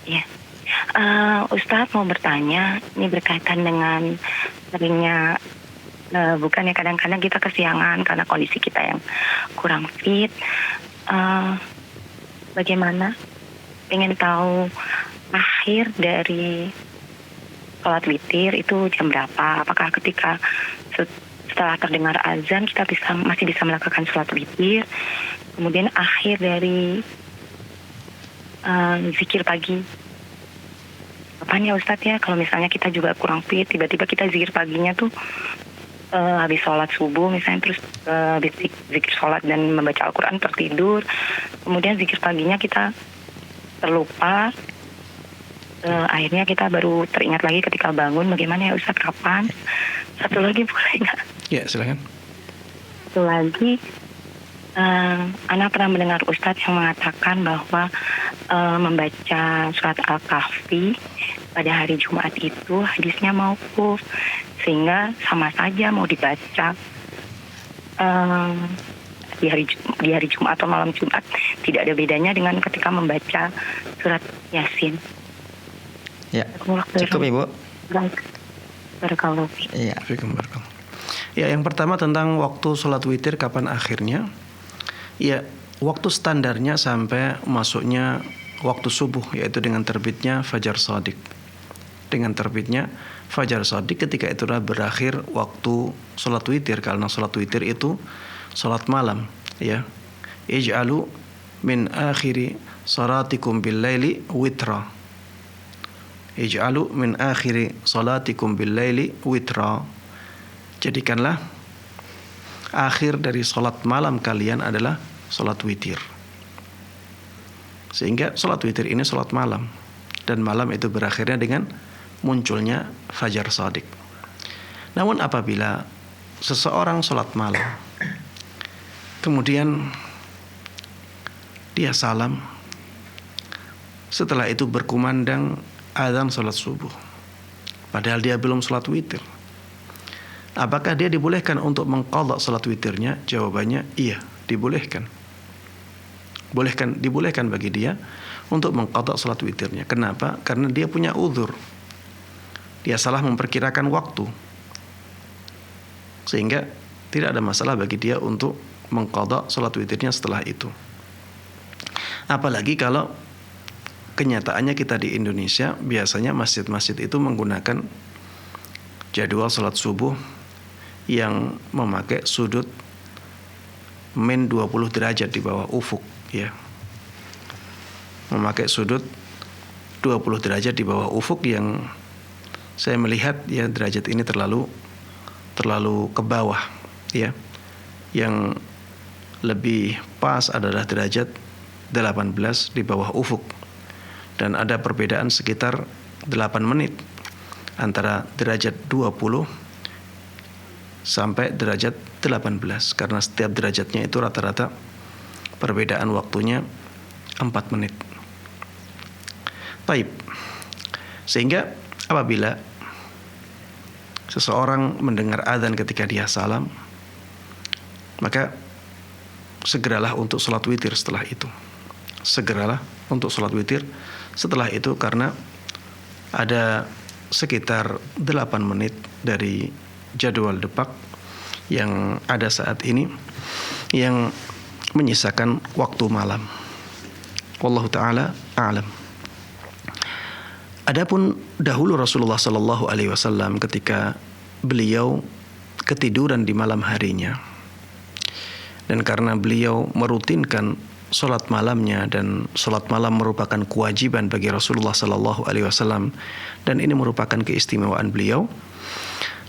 Ya, Ustadz mau bertanya, ini berkaitan dengan seringnya, bukannya kadang-kadang kita kesiangan karena kondisi kita yang kurang fit. Bagaimana? Pengen tahu akhir dari sholat witir itu jam berapa? Apakah ketika setelah terdengar azan kita masih bisa melakukan sholat witir? Kemudian akhir dari zikir pagi, kapan ya Ustadz ya? Kalau misalnya kita juga kurang fit, tiba-tiba kita zikir paginya tuh habis sholat subuh misalnya, terus habis zikir sholat dan membaca Al-Quran tertidur, kemudian zikir paginya kita terlupa, akhirnya kita baru teringat lagi ketika bangun. Bagaimana ya Ustaz, kapan? Satu lagi boleh nggak? Ya, silakan. Satu lagi, Ana pernah mendengar Ustadz yang mengatakan bahwa membaca surat Al-Kahfi pada hari Jumat itu hadisnya mauquf, sehingga sama saja mau dibaca di hari Jumat atau malam Jumat, tidak ada bedanya dengan ketika membaca surat Yasin. Ya, cukup Ibu. Baik. Barakallahu. Iya. Ya, yang pertama tentang waktu sholat witir kapan akhirnya. Ya, waktu standarnya sampai masuknya waktu subuh, yaitu dengan terbitnya fajar shadiq. Dengan terbitnya fajar shadiq, ketika itulah berakhir waktu sholat witir, karena sholat witir itu sholat malam. Ya, ij'alu min akhiri salatikum bil laili witra. Ij'alu min akhiri salatikum bil laili witra. Jadikanlah akhir dari salat malam kalian adalah salat witir. Sehingga salat witir ini salat malam, dan malam itu berakhirnya dengan munculnya fajar shadiq. Namun apabila seseorang salat malam, kemudian dia salam, setelah itu berkumandang azan salat subuh, padahal dia belum salat witir, apakah dia dibolehkan untuk mengqadha salat witirnya? Jawabannya iya, dibolehkan. Dibolehkan bagi dia untuk mengqadha salat witirnya. Kenapa? Karena dia punya uzur. Dia salah memperkirakan waktu, sehingga tidak ada masalah bagi dia untuk mengqadha salat witirnya setelah itu. Apalagi kalau kenyataannya kita di Indonesia, biasanya masjid-masjid itu menggunakan jadwal salat subuh yang memakai sudut min 20 derajat di bawah ufuk, ya. Memakai sudut 20 derajat di bawah ufuk, yang saya melihat ya derajat ini terlalu ke bawah, ya. Yang lebih pas adalah derajat 18 di bawah ufuk. Dan ada perbedaan sekitar 8 menit antara derajat 20 sampai derajat 18, karena setiap derajatnya itu rata-rata perbedaan waktunya 4 menit. Baik. Sehingga apabila seseorang mendengar azan ketika dia salam, maka segeralah untuk sholat witir setelah itu. Segeralah untuk sholat witir setelah itu, karena ada sekitar 8 menit dari jadwal depak yang ada saat ini yang menyisakan waktu malam. Wallahu ta'ala a'lam. Adapun dahulu Rasulullah sallallahu alaihi wasallam ketika beliau ketiduran di malam harinya, dan karena beliau merutinkan sholat malamnya, dan sholat malam merupakan kewajiban bagi Rasulullah sallallahu alaihi wasallam, dan ini merupakan keistimewaan beliau,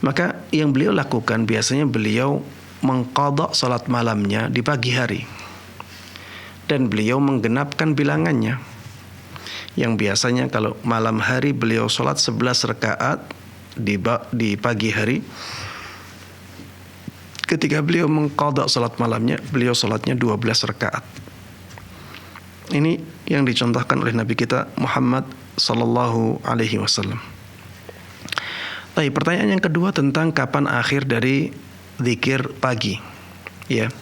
maka yang beliau lakukan biasanya beliau mengqadha sholat malamnya di pagi hari, dan beliau menggenapkan bilangannya. Yang biasanya kalau malam hari beliau sholat 11 rakaat, di pagi hari ketika beliau mengqadha sholat malamnya, beliau sholatnya 12 rakaat. Ini yang dicontohkan oleh Nabi kita Muhammad sallallahu alaihi wasallam. Tapi pertanyaan yang kedua tentang kapan akhir dari zikir pagi. Ya.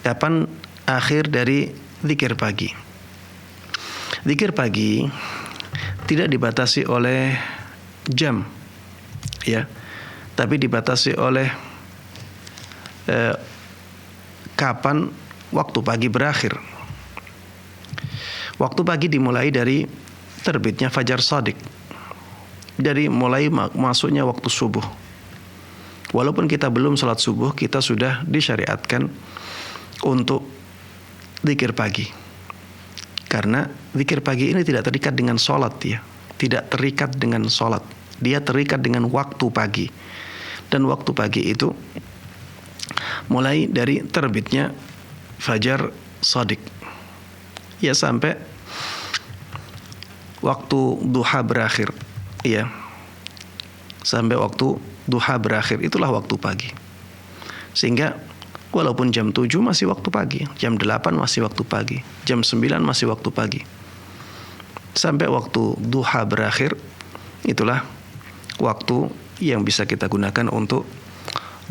Kapan akhir dari zikir pagi? Zikir pagi tidak dibatasi oleh jam, ya. Tapi dibatasi oleh kapan waktu pagi berakhir. Waktu pagi dimulai dari terbitnya fajar shadiq, dari mulai masuknya waktu subuh. Walaupun kita belum sholat subuh, kita sudah disyariatkan untuk zikir pagi, karena zikir pagi ini tidak terikat dengan sholat, ya. Tidak terikat dengan sholat, dia terikat dengan waktu pagi. Dan waktu pagi itu mulai dari terbitnya fajar shadiq ya sampai waktu duha berakhir, ya. Sampai waktu duha berakhir itulah waktu pagi. Sehingga walaupun jam 7 masih waktu pagi, jam 8 masih waktu pagi, jam 9 masih waktu pagi. Sampai waktu duha berakhir itulah waktu yang bisa kita gunakan untuk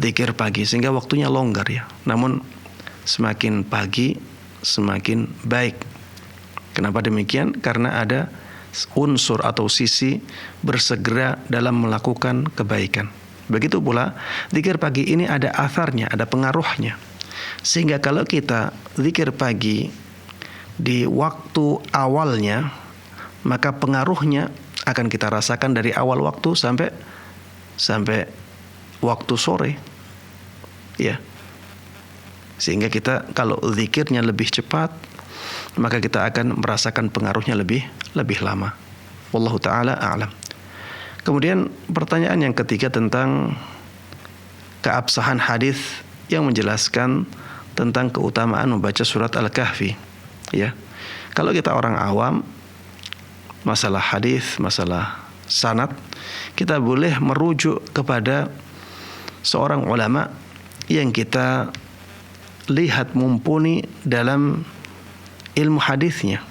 zikir pagi, sehingga waktunya longgar ya. Namun semakin pagi semakin baik. Kenapa demikian? Karena ada unsur atau sisi bersegera dalam melakukan kebaikan. Begitu pula zikir pagi ini ada atharnya, ada pengaruhnya. Sehingga kalau kita zikir pagi di waktu awalnya, maka pengaruhnya akan kita rasakan dari awal waktu sampai waktu sore. Ya. Sehingga kita kalau zikirnya lebih cepat, maka kita akan merasakan pengaruhnya lebih lama. Wallahu taala a'lam. Kemudian pertanyaan yang ketiga tentang keabsahan hadis yang menjelaskan tentang keutamaan membaca surat Al-Kahfi. Ya. Kalau kita orang awam, masalah hadis, masalah sanad, kita boleh merujuk kepada seorang ulama yang kita lihat mumpuni dalam ilmu hadisnya.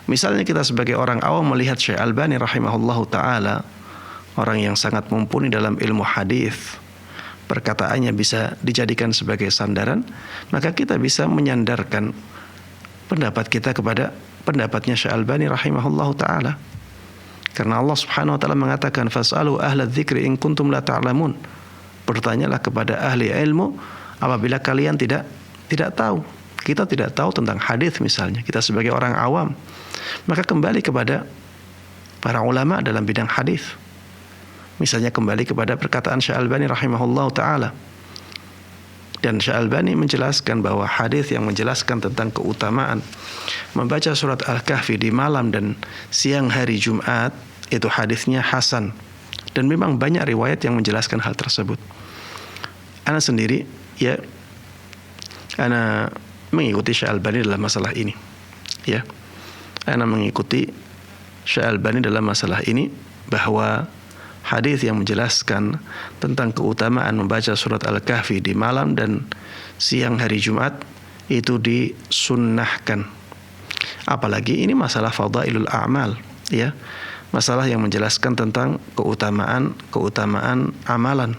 Misalnya kita sebagai orang awam melihat Syekh Albani rahimahullahu taala, orang yang sangat mumpuni dalam ilmu hadis, perkataannya bisa dijadikan sebagai sandaran, maka kita bisa menyandarkan pendapat kita kepada pendapatnya Syekh Albani rahimahullahu taala. Karena Allah Subhanahu wa taala mengatakan fas'alu ahla dzikri in kuntum la ta'lamun. Bertanyalah kepada ahli ilmu apabila kalian tidak tahu. Kita tidak tahu tentang hadis misalnya, kita sebagai orang awam, maka kembali kepada para ulama dalam bidang hadis. Misalnya kembali kepada perkataan Syekh Albani rahimahullahu taala. Dan Syekh Albani menjelaskan bahwa hadis yang menjelaskan tentang keutamaan membaca surat Al-Kahfi di malam dan siang hari Jumat, itu hadisnya hasan. Dan memang banyak riwayat yang menjelaskan hal tersebut. Ana sendiri ya, ana mengikuti Syekh Albani dalam masalah ini. Ya. Ana mengikuti Syekh Albani dalam masalah ini, bahwa hadis yang menjelaskan tentang keutamaan membaca surat Al-Kahfi di malam dan siang hari Jumat itu disunnahkan. Apalagi ini masalah fadailul a'mal, ya. Masalah yang menjelaskan tentang keutamaan amalan.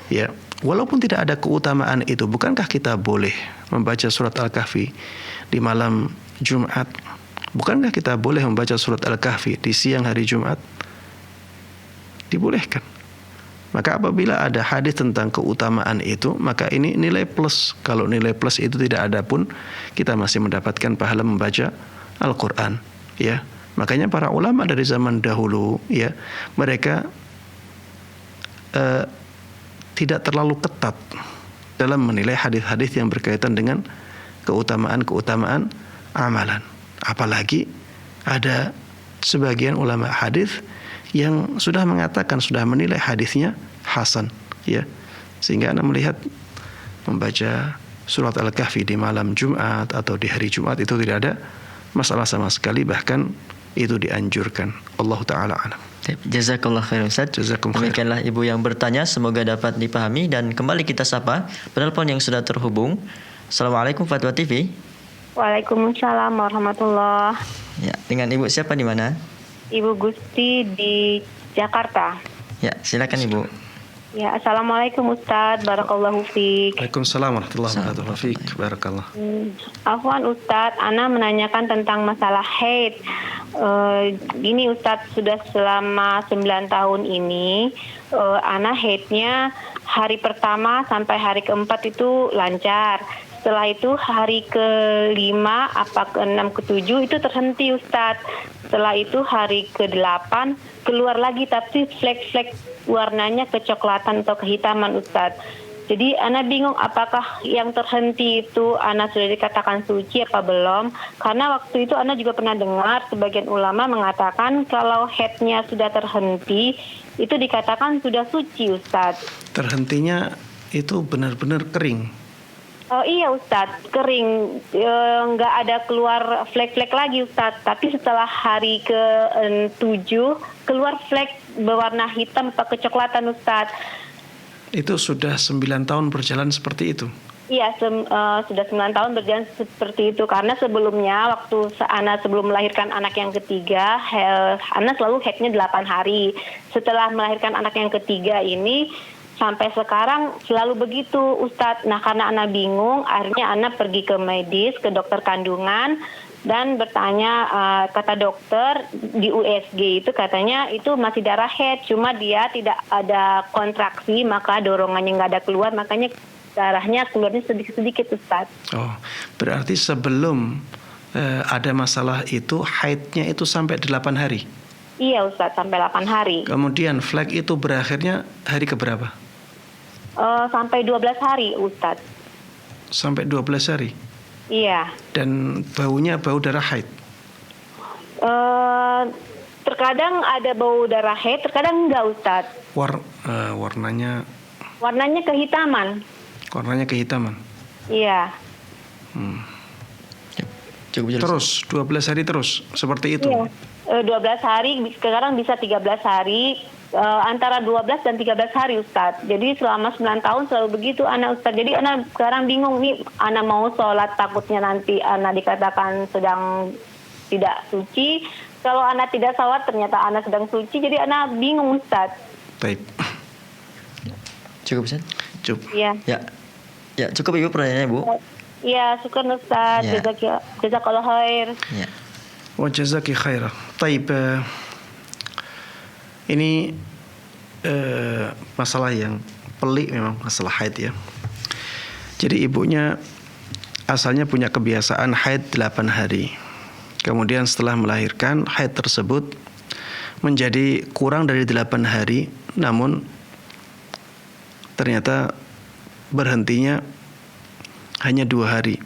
Ya. Walaupun tidak ada keutamaan itu, bukankah kita boleh membaca surat Al-Kahfi di malam Jumat? Bukankah kita boleh membaca surat Al-Kahfi di siang hari Jumat? Dibolehkan. Maka apabila ada hadis tentang keutamaan itu, maka ini nilai plus. Kalau nilai plus itu tidak ada pun, kita masih mendapatkan pahala membaca Al-Quran. Ya. Makanya para ulama dari zaman dahulu, ya, mereka tidak terlalu ketat dalam menilai hadis-hadis yang berkaitan dengan keutamaan amalan. Apalagi ada sebagian ulama hadis yang sudah mengatakan, sudah menilai hadisnya hasan, ya. Sehingga Anda melihat membaca surat Al-Kahfi di malam Jumat atau di hari Jumat itu tidak ada masalah sama sekali, bahkan itu dianjurkan. Allah taala alam. Jazakallah khair Ustaz. Demikianlah ibu yang bertanya, semoga dapat dipahami. Dan kembali kita sapa penelpon yang sudah terhubung. Assalamualaikum Fatwa TV. Waalaikumsalam warahmatullah. Ya, dengan ibu siapa di mana? Ibu Gusti di Jakarta. Ya, silakan ibu. Ya, assalamualaikum Ustadz, barakallahu fiik. Waalaikumsalam warahmatullahi wabarakatuh. Fiik, barakallah. Afwan Ustadz, Ana menanyakan tentang masalah haid. Ini Ustadz, sudah selama 9 tahun ini, Ana haidnya hari pertama sampai hari keempat itu lancar. Setelah itu hari ke-5 apa ke-6 ke-7 itu terhenti Ustadz. Setelah itu hari ke-8 keluar lagi, tapi flek-flek warnanya kecoklatan atau kehitaman Ustadz. Jadi Ana bingung apakah yang terhenti itu Ana sudah dikatakan suci apa belum? Karena waktu itu Ana juga pernah dengar sebagian ulama mengatakan kalau haidnya sudah terhenti itu dikatakan sudah suci, Ustadz. Terhentinya itu benar-benar kering. Oh iya Ustadz, kering, nggak ada keluar flek-flek lagi Ustadz. Tapi setelah hari ke-7 keluar flek berwarna hitam atau kecoklatan Ustadz. Itu sudah 9 tahun berjalan seperti itu? Iya, sudah 9 tahun berjalan seperti itu. Karena sebelumnya waktu Ana sebelum melahirkan anak yang ketiga, Ana selalu haidnya 8 hari. Setelah melahirkan anak yang ketiga ini sampai sekarang selalu begitu Ustadz. Nah karena Ana bingung, akhirnya Ana pergi ke medis, ke dokter kandungan dan bertanya, kata dokter di USG itu katanya itu masih darah haid, cuma dia tidak ada kontraksi, maka dorongannya nggak ada keluar, makanya darahnya keluarnya sedikit-sedikit Ustadz. Oh, berarti sebelum ada masalah itu haidnya itu sampai 8 hari? Iya Ustadz, sampai 8 hari. Kemudian flek itu berakhirnya hari keberapa? Sampai 12 hari Ustadz. Sampai 12 hari? Iya. Dan baunya bau darah haid? Terkadang ada bau darah haid, terkadang enggak Ustadz. Warnanya? Warnanya kehitaman. Warnanya kehitaman? Iya. Cukup jelas. Terus 12 hari terus seperti itu? Iya. 12 hari, sekarang bisa 13 hari, antara 12 dan 13 hari Ustadz. Jadi selama 9 tahun selalu begitu Ana Ustadz. Jadi Ana sekarang bingung nih, Ana mau sholat takutnya nanti Ana dikatakan sedang tidak suci. Kalau Ana tidak sholat ternyata Ana sedang suci, jadi Ana bingung Ustadz. Baik. Cukup Ustaz? Cukup. Iya. Ya cukup Ibu pertanyaannya Bu. Iya, syukur Ustadz. Ya. Jazakallah khair. Ya. Wa jazaki khairah. Taib, ini masalah yang pelik memang, masalah haid ya. Jadi ibunya asalnya punya kebiasaan haid 8 hari. Kemudian setelah melahirkan, haid tersebut menjadi kurang dari 8 hari, namun ternyata berhentinya hanya 2 hari.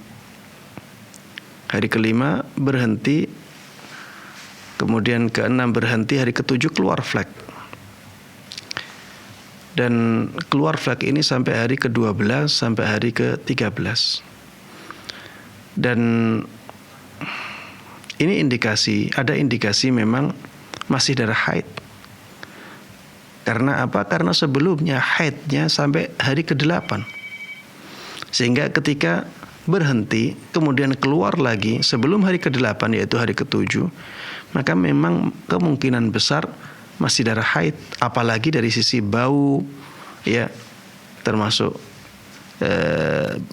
Hari ke-5 berhenti, kemudian ke-6 berhenti, hari ke-7 keluar flek. Dan keluar flek ini sampai hari ke-12 sampai hari ke-13. Dan ini ada indikasi memang masih darah haid. Karena apa? Karena sebelumnya haidnya sampai hari ke-8. Sehingga ketika berhenti, kemudian keluar lagi sebelum hari ke-8 yaitu hari ke-7, maka memang kemungkinan besar masih darah haid. Apalagi dari sisi bau, ya, termasuk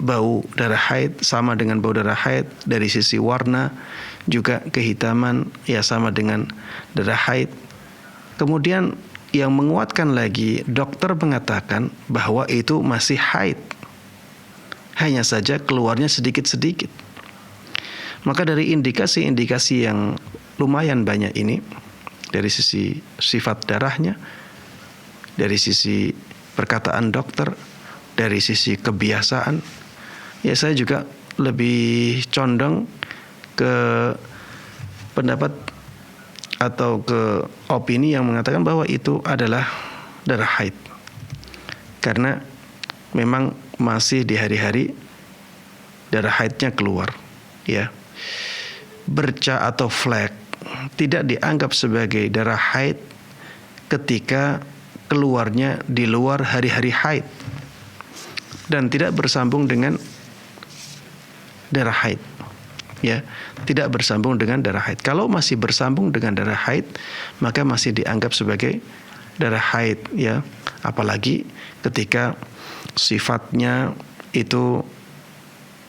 bau darah haid sama dengan bau darah haid. Dari sisi warna juga kehitaman, ya, sama dengan darah haid. Kemudian yang menguatkan lagi, dokter mengatakan bahwa itu masih haid, hanya saja keluarnya sedikit-sedikit. Maka dari indikasi-indikasi yang lumayan banyak ini, dari sisi sifat darahnya, dari sisi perkataan dokter, dari sisi kebiasaan, ya saya juga lebih condong ke pendapat atau ke opini yang mengatakan bahwa itu adalah darah haid. Karena memang masih di hari-hari darah haidnya keluar, ya. Bercak atau flek tidak dianggap sebagai darah haid ketika keluarnya di luar hari-hari haid dan tidak bersambung dengan darah haid, ya, tidak bersambung dengan darah haid. Kalau masih bersambung dengan darah haid, maka masih dianggap sebagai darah haid, ya. Apalagi ketika sifatnya itu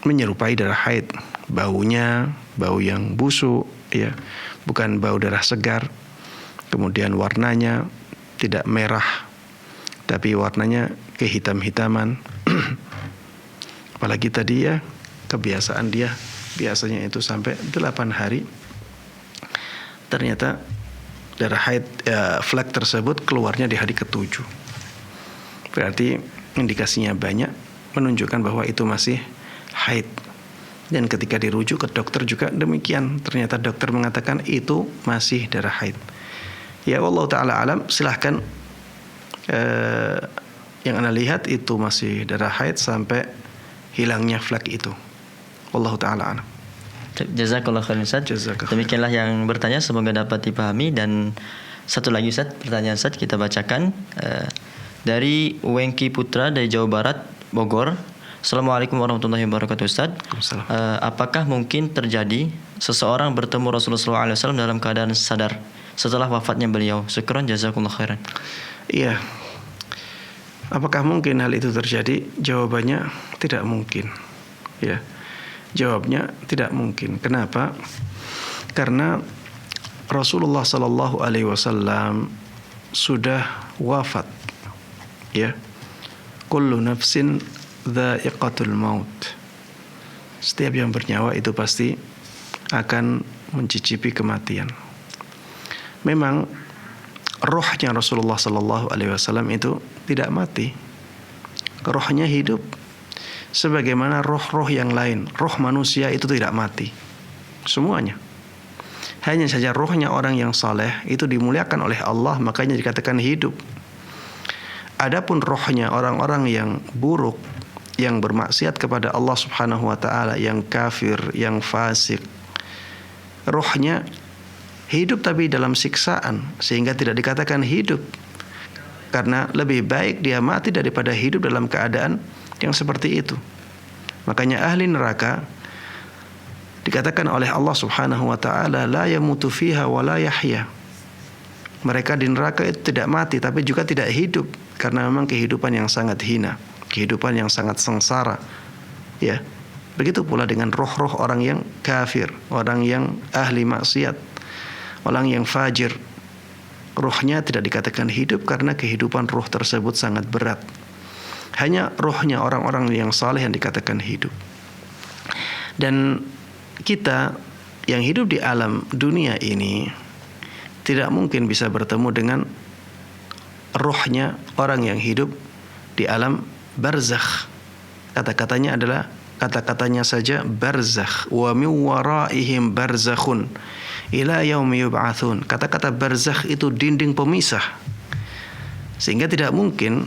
menyerupai darah haid, baunya bau yang busuk, ya, bukan bau darah segar. Kemudian warnanya tidak merah, tapi warnanya kehitam-hitaman. Apalagi tadi, ya, kebiasaan dia biasanya itu sampai 8 hari. Ternyata darah haid, flek tersebut keluarnya di hari ke-7. Berarti indikasinya banyak menunjukkan bahwa itu masih haid. Dan ketika dirujuk ke dokter juga demikian, ternyata dokter mengatakan itu masih darah haid. Ya Allah Ta'ala alam, silahkan yang Anda lihat itu masih darah haid sampai hilangnya flek itu. Allah Ta'ala alam. Jazakallah khairan Ustaz. Demikianlah yang bertanya, semoga dapat dipahami. Dan satu lagi Ustaz, pertanyaan Ustaz kita bacakan dari Wengki Putra dari Jawa Barat, Bogor. Assalamualaikum warahmatullahi wabarakatuh Ustaz. Apakah mungkin terjadi seseorang bertemu Rasulullah SAW dalam keadaan sadar setelah wafatnya beliau? Syukran, jazakumullah khairan. Iya. Apakah mungkin hal itu terjadi? Jawabannya tidak mungkin. Ya. Jawabnya tidak mungkin. Kenapa? Karena Rasulullah sallallahu alaihi wasallam sudah wafat. Ya. Kullu nafsin dha'iqatul maut. Setiap yang bernyawa itu pasti akan mencicipi kematian. Memang rohnya Rasulullah sallallahu alaihi wasallam itu tidak mati. Rohnya hidup. Sebagaimana roh-roh yang lain, roh manusia itu tidak mati. Semuanya. Hanya saja rohnya orang yang saleh itu dimuliakan oleh Allah, makanya dikatakan hidup. Adapun rohnya orang-orang yang buruk, yang bermaksiat kepada Allah Subhanahu wa taala, yang kafir, yang fasik, rohnya hidup tapi dalam siksaan, sehingga tidak dikatakan hidup. Karena lebih baik dia mati daripada hidup dalam keadaan yang seperti itu. Makanya ahli neraka dikatakan oleh Allah Subhanahu wa taala la yamutu fiha wa la yahya. Mereka di neraka itu tidak mati tapi juga tidak hidup, karena memang kehidupan yang sangat hina, kehidupan yang sangat sengsara. Ya. Begitu pula dengan roh-roh orang yang kafir, orang yang ahli maksiat, orang yang fajir. Rohnya tidak dikatakan hidup karena kehidupan roh tersebut sangat berat. Hanya rohnya orang-orang yang saleh yang dikatakan hidup. Dan kita yang hidup di alam dunia ini tidak mungkin bisa bertemu dengan rohnya orang yang hidup di alam barzakh. Kata-katanya saja barzakh. Wa min waraihim barzakhun ila yaumi yub'atsun. Kata-kata barzakh itu dinding pemisah. Sehingga tidak mungkin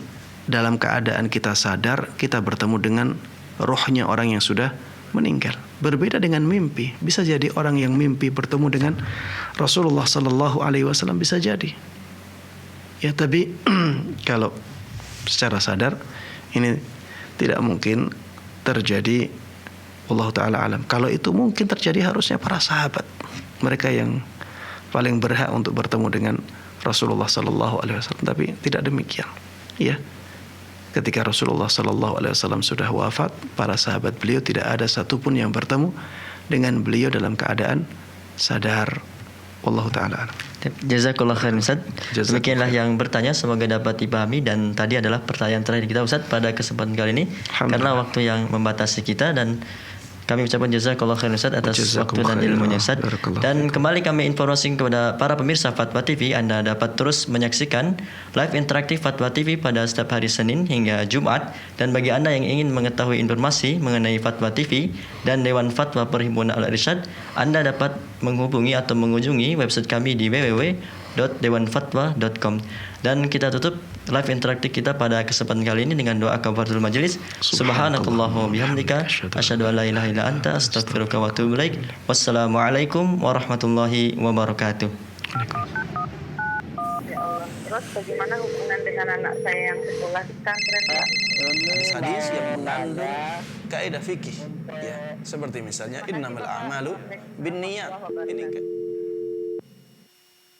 dalam keadaan kita sadar kita bertemu dengan rohnya orang yang sudah meninggal. Berbeda dengan mimpi. Bisa jadi orang yang mimpi bertemu dengan Rasulullah sallallahu alaihi wasallam, bisa jadi. Ya, tapi kalau secara sadar ini tidak mungkin terjadi. Allah taala alam. Kalau itu mungkin terjadi harusnya para sahabat, mereka yang paling berhak untuk bertemu dengan Rasulullah sallallahu alaihi wasallam, tapi tidak demikian. Ya. Ketika Rasulullah sallallahu alaihi wasallam sudah wafat, para sahabat beliau tidak ada satupun yang bertemu dengan beliau dalam keadaan sadar. Wallahu taala alam. Jazakallah khairan Ustaz. Demikianlah yang bertanya, semoga dapat dipahami. Dan tadi adalah pertanyaan terakhir kita Ustaz pada kesempatan kali ini, karena waktu yang membatasi kita. Dan kami ucapkan jazakallah khairan Ustaz atas waktu dan ilmunya Ustaz. Dan kembali kami informasi kepada para pemirsa Fatwa TV, Anda dapat terus menyaksikan live interaktif Fatwa TV pada setiap hari Senin hingga Jumat. Dan bagi Anda yang ingin mengetahui informasi mengenai Fatwa TV dan Dewan Fatwa Perhimpunan Al-Irsyad, Anda dapat menghubungi atau mengunjungi website kami di www.dewanfatwa.com. Dan kita tutup live interaktif kita pada kesempatan kali ini dengan doa kafaratul majelis. Subhanakallahumma bihamdika asyhadu an la ilaha illa anta astaghfiruka wa atubu ilaik. Wassalamualaikum warahmatullahi wabarakatuh. Ya Allah. Terus bagaimana hubungan dengan anak saya yang sekolah di pesantren, Pak? Hadis yang mengandung kaidah fikih, ya, seperti misalnya innamal a'malu binniyat. Ini